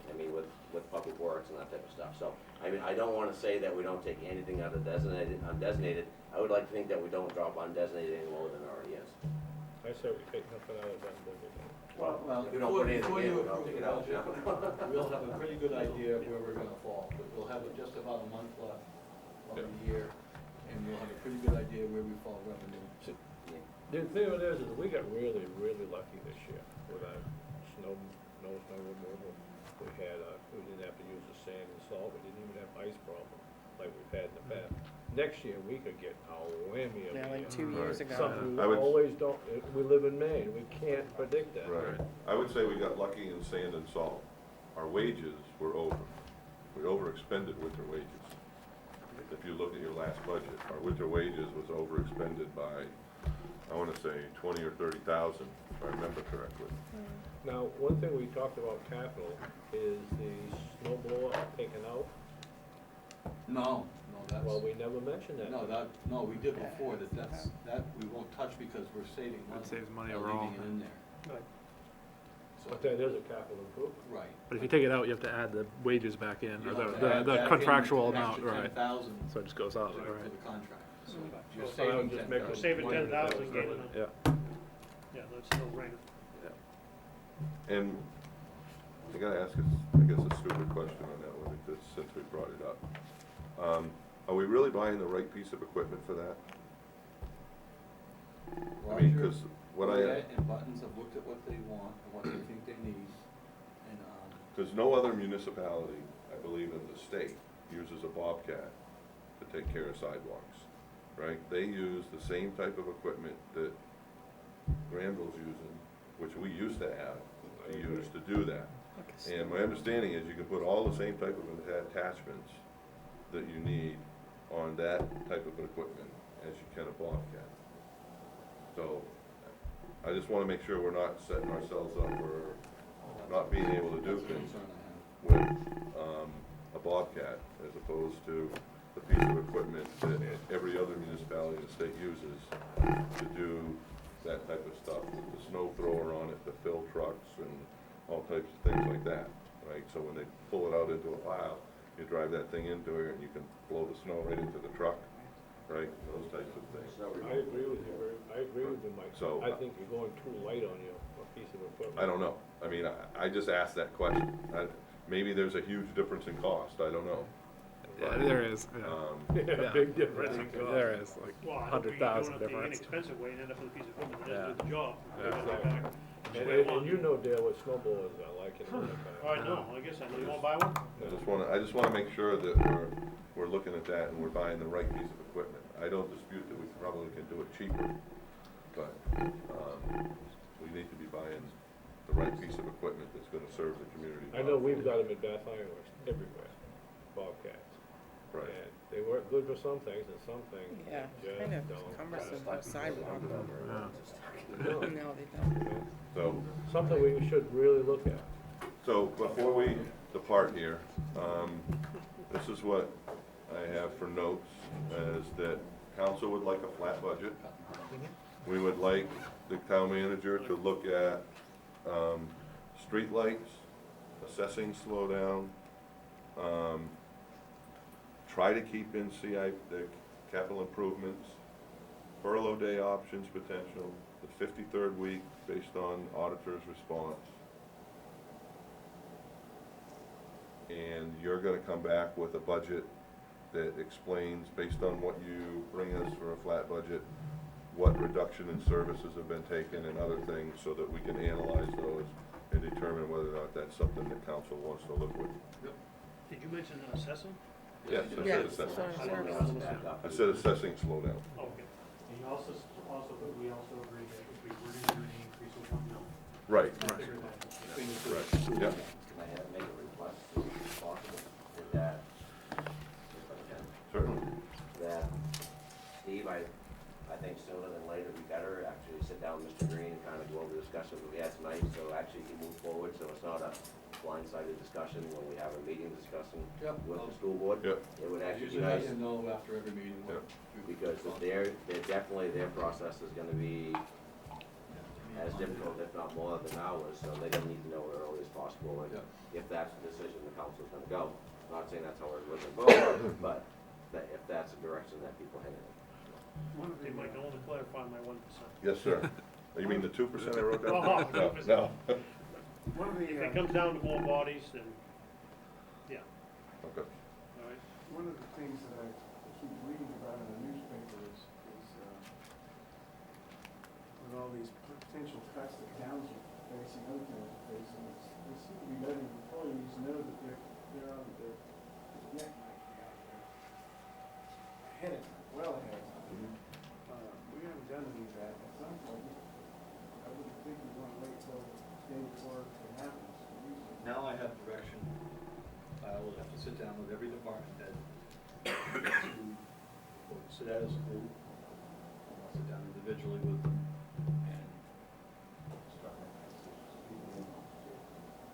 I mean, with public works and that type of stuff. So, I mean, I don't wanna say that we don't take anything out of designated, undesignated. I would like to think that we don't drop undesignated any lower than it already is. I say we take nothing out of that, Well, if we don't put anything before in, you we don't approve take the it out. budget, we'll have a pretty good idea of where we're gonna fall, but we'll have just about a month left of the year, and we'll have a pretty good idea where we fall revenue. The thing of it is we got really, really lucky this year with our snow removal. We had, we didn't have to use the sand and salt, we didn't even have ice problem like we've had in the past. Next year, we could get a whammy of Yeah, like a 2 years ago. something we I would- always don't, we live in Maine, we can't predict that. Right. I would say we got lucky in sand and salt. Our wages were over. We overexpended winter wages. If you look at your last budget, our winter wages was overexpended by, I wanna say 20 or 30,000, if I remember correctly. Now, one thing we talked about capital is the snow blower taken out. No, that's. Well, we never mentioned that. No, we did before, that we won't touch because we're saving money. It saves money by overall. leaving it in there. So, But that is a capital improvement. right. But if you take it out, you have to add the wages back in, or You'll have to the add back in contractual an amount, extra right? 10,000 So it just goes up, for right? the contract. So So you're I would saving just make 10,000. a- Saving 10,000, getting it. Yeah. Yeah, that's no brainer. And I gotta ask, I guess, a stupid question on that one, because since we brought it up. Are we really buying the right piece of equipment for that? I mean, Roger, 'cause what Roy and Buttons have looked at what they want and what they think they need, and, Because no other municipality, I believe in the state, uses a Bobcat to take care of sidewalks, right? They use the same type of equipment that Granville's using, which we used to have, to use to do that. And my understanding is you can put all the same type of attachments that you need on that type of equipment as you can a Bobcat. So, I just wanna make sure we're not setting ourselves up for not being able to do that's a things concern I have. with a Bobcat as opposed to the piece of equipment that every other municipality in the state uses to do that type of stuff, with the snow thrower on it, to fill trucks and all types of things like that, right? So when they pull it out into a pile, you drive that thing into it and you can blow the snow right into the truck, right? Those types of things. I agree with you, I agree with you, Mike. So- I think you're going too light on your piece of equipment. I don't know. I mean, I just asked that question. Maybe there's a huge difference in cost, I don't know. Yeah, there is, yeah. Yeah, big difference in cost. There is, like, Well, I don't think you're 100,000 doing it the difference. inexpensive way and end up with a piece of equipment that doesn't do Yeah. the job. Yeah. You're gonna be back to And, square one. and you know, Dale, what snow blowers are like in the winter All right, no, I guess I know. You wanna buy one? I just wanna make sure that we're looking at that and we're buying the right piece of equipment. I don't dispute that we probably can do it cheaper, but, we need to be buying the right piece of equipment that's gonna serve the community. I know we've got them at Bath Iron Works everywhere, Bobcats. Right. And they work good for some things, and some things Yeah, just kind of don't. cumbersome for sidewalk. Yeah. No, they don't. So, Something we should really look at. so before we depart here, this is what I have for notes, is that council would like a flat budget. We would like the town manager to look at, streetlights, assessing slowdown, try to keep in CI, the capital improvements, furlough day options potential, the 53rd week based on auditor's response. And you're gonna come back with a budget that explains, based on what you bring us for a flat budget, what reduction in services have been taken and other things, so that we can analyze those and determine whether or not that's something that council wants to look with. Did you mention assessing? Yes, I Yeah, said it's assessing. on I don't know service. what's back up. I said assessing slowdown. Okay. And you also, we also agreed that if we were to do any increase of 1 mil, Right, figure that out. Between the two. right, yep. Can I make a request, if possible, with that, if I can? Certainly. That, Steve, I think sooner than later, we better actually sit down with Mr. Green and kind of go over the discussions we had tonight, so actually he can move forward, so it's not a blindsided discussion when we have a meeting discussing Yep. with the school board. Yep. It would I actually be usually let nice, you know after every meeting what. because they're definitely, their process is gonna be as difficult, if not more, than ours, so they're gonna need to know as early as possible, and Yeah. if that's the decision the council's gonna go. I'm not saying that's how we're gonna vote, but if that's the direction that people head in. Hey, Mike, I want to clarify my 1%. Yes, sir. You mean the 2% I wrote down? Oh, No, 2%. no. One of the, If it comes down to more bodies, then, yeah, Okay. all right. one of the things that I keep reading about in the newspaper is with all these potential cuts that towns are facing, other towns are facing, they seem to be letting employees know that they're on their neck might be out there ahead of time, well ahead of time. We haven't done any of that. At some point, I wouldn't think we'd want to wait till the day before it happens. Now I have direction. I will have to sit down with every department head, we'll sit as a group, and I'll sit down individually with them, and start making decisions.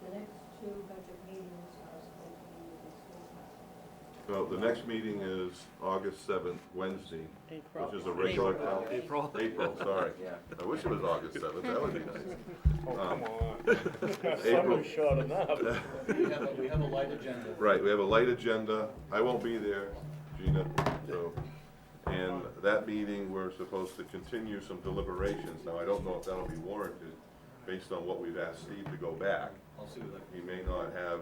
The next two budget meetings are supposed to be with the school council. Well, the next meeting is August 7th, Wednesday, April. which is a regular. April. April, sorry. Yeah. I wish it was August 7th, that would be nice. Oh, come on. April. Summer's short enough. We have a light agenda. Right, we have a light agenda. I won't be there, Gina, so. And that meeting, we're supposed to continue some deliberations. Now, I don't know if that'll be warranted based on what we've asked Steve to go back. I'll see what I He may not have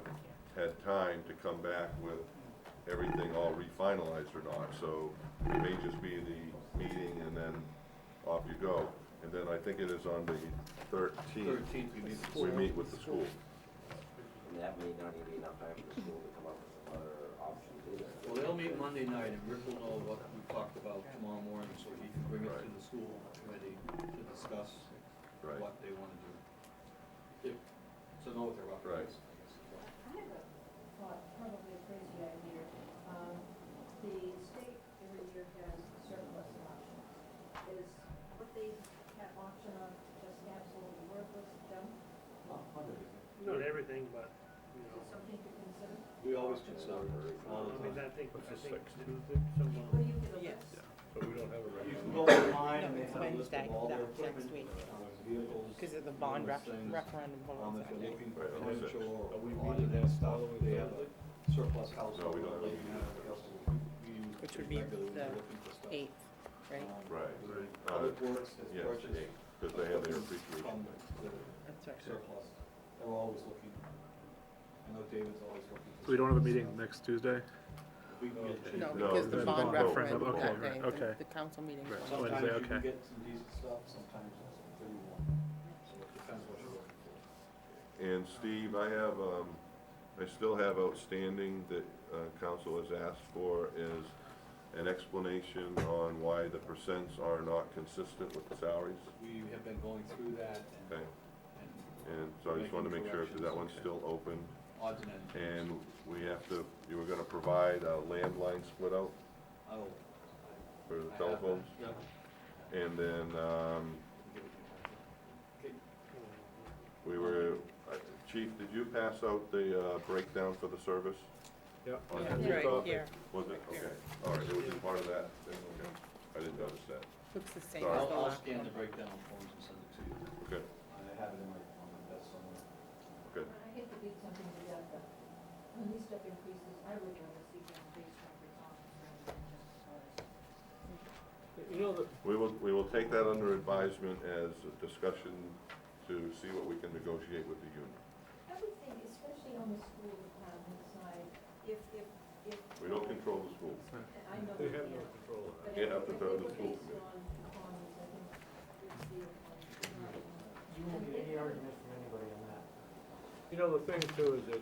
had time to come back with everything all refinalized or not, so it may just be the meeting and then off you go. And then I think it is on the 13th, 13th, we meet with the we school. meet with the school. And that may not even be enough time for the school to come up with some other options either. Well, they'll meet Monday night, and Rick will know what we talked about tomorrow morning, so he can bring it to the school committee to discuss Right. what they wanna do. If, so know what they're up Right. against, I guess, as well. I have a thought, probably a crazy idea. The state every year has surplus auctions. Is what they have auction on just absolutely worthless junk? Not everything, but, you Is know, it something to consider? We always consider all I the mean, time. I think What's this, some, What do you get a Yes. list? So we don't have a You can regular. go online and No, they it's have a list Wednesday, of all their that's next equipment, week. vehicles. Because of the bond numerous things. referendum vote on If you're Saturday. looking for Right, on the sixth. potential or Are we all meeting that that stuff, following they day? have a surplus household. No, we don't have a lady meeting. and everybody else we use Which would be regularly when the we're looking for stuff. 8th, right? Right. Public Works has Yes, purchased. because they have their equipment appreciation from thing. the That's right. surplus. They're always looking. I know David's always looking. So we don't have a meeting next Tuesday? We can get. No, No, because the this is bond the vote. referendum Okay, that day, okay. the council meeting. Right. was- Wednesday, Sometimes you can okay. get some decent stuff, sometimes it's pretty warm. So it depends what you're looking for. And Steve, I still have outstanding that, council has asked for is an explanation on why the percents are not consistent with the salaries. We have been going through that Okay, and and so I just wanted to make sure, because that one's still open. odds and ends. And we have to, you were gonna provide a landline split out Oh. for the I have telephones? that. And then, Okay. we were, Chief, did you pass out the breakdown for the service? Yeah. On Yeah, that it's new right topic? here. Was it? Okay, all right, it was in part of that, then, okay, I didn't notice that, Looks the same Sorry. as the I'll last scan one. the breakdown forms and send it to you. okay, I have it on my desk somewhere. good. I hate to beat something to death, but on these step increases, I would rather see them based on results rather than just because. You know, We will take that under advisement as a discussion to see what we can negotiate with the union. I would think, especially on the school department side, if. We don't control the schools. I know they we have no can't. control of that. But Can't have if to they throw the were school based committee. on performance, I think we'd see it on. You won't get any argument from anybody on that. You know, the thing too is that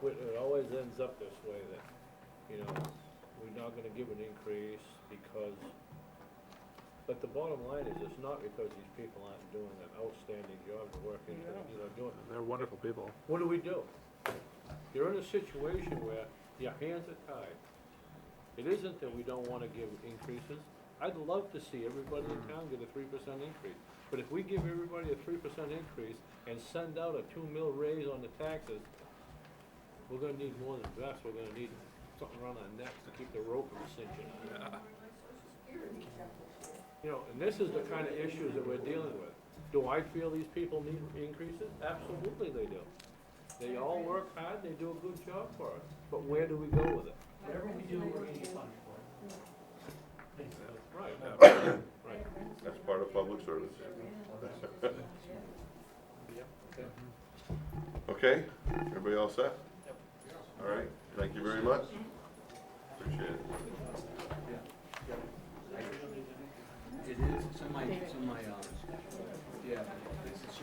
it always ends up this way, that, you know, we're not gonna give an increase because, but the bottom line is, it's not because these people aren't doing an outstanding job of working, you know, doing. They're wonderful people. What do? You're in a situation where your hands are tied. It isn't that we don't wanna give increases. I'd love to see everybody in town get a 3% increase. But if we give everybody a 3% increase and send out a 2 mil raise on the taxes, we're gonna need more than vest, we're gonna need something around our necks to keep the rope from cinching. You know, and this is the kind of issues that we're dealing with. Do I feel these people need increases? Absolutely they do. They all work hard, they do a good job for us, but where do we go with it? Whatever we do, we're gonna get punished for it. Basically. Right, right. That's part of public service. Okay, everybody all set? All right, thank you very much. Appreciate it. It is, it's in my, yeah, it's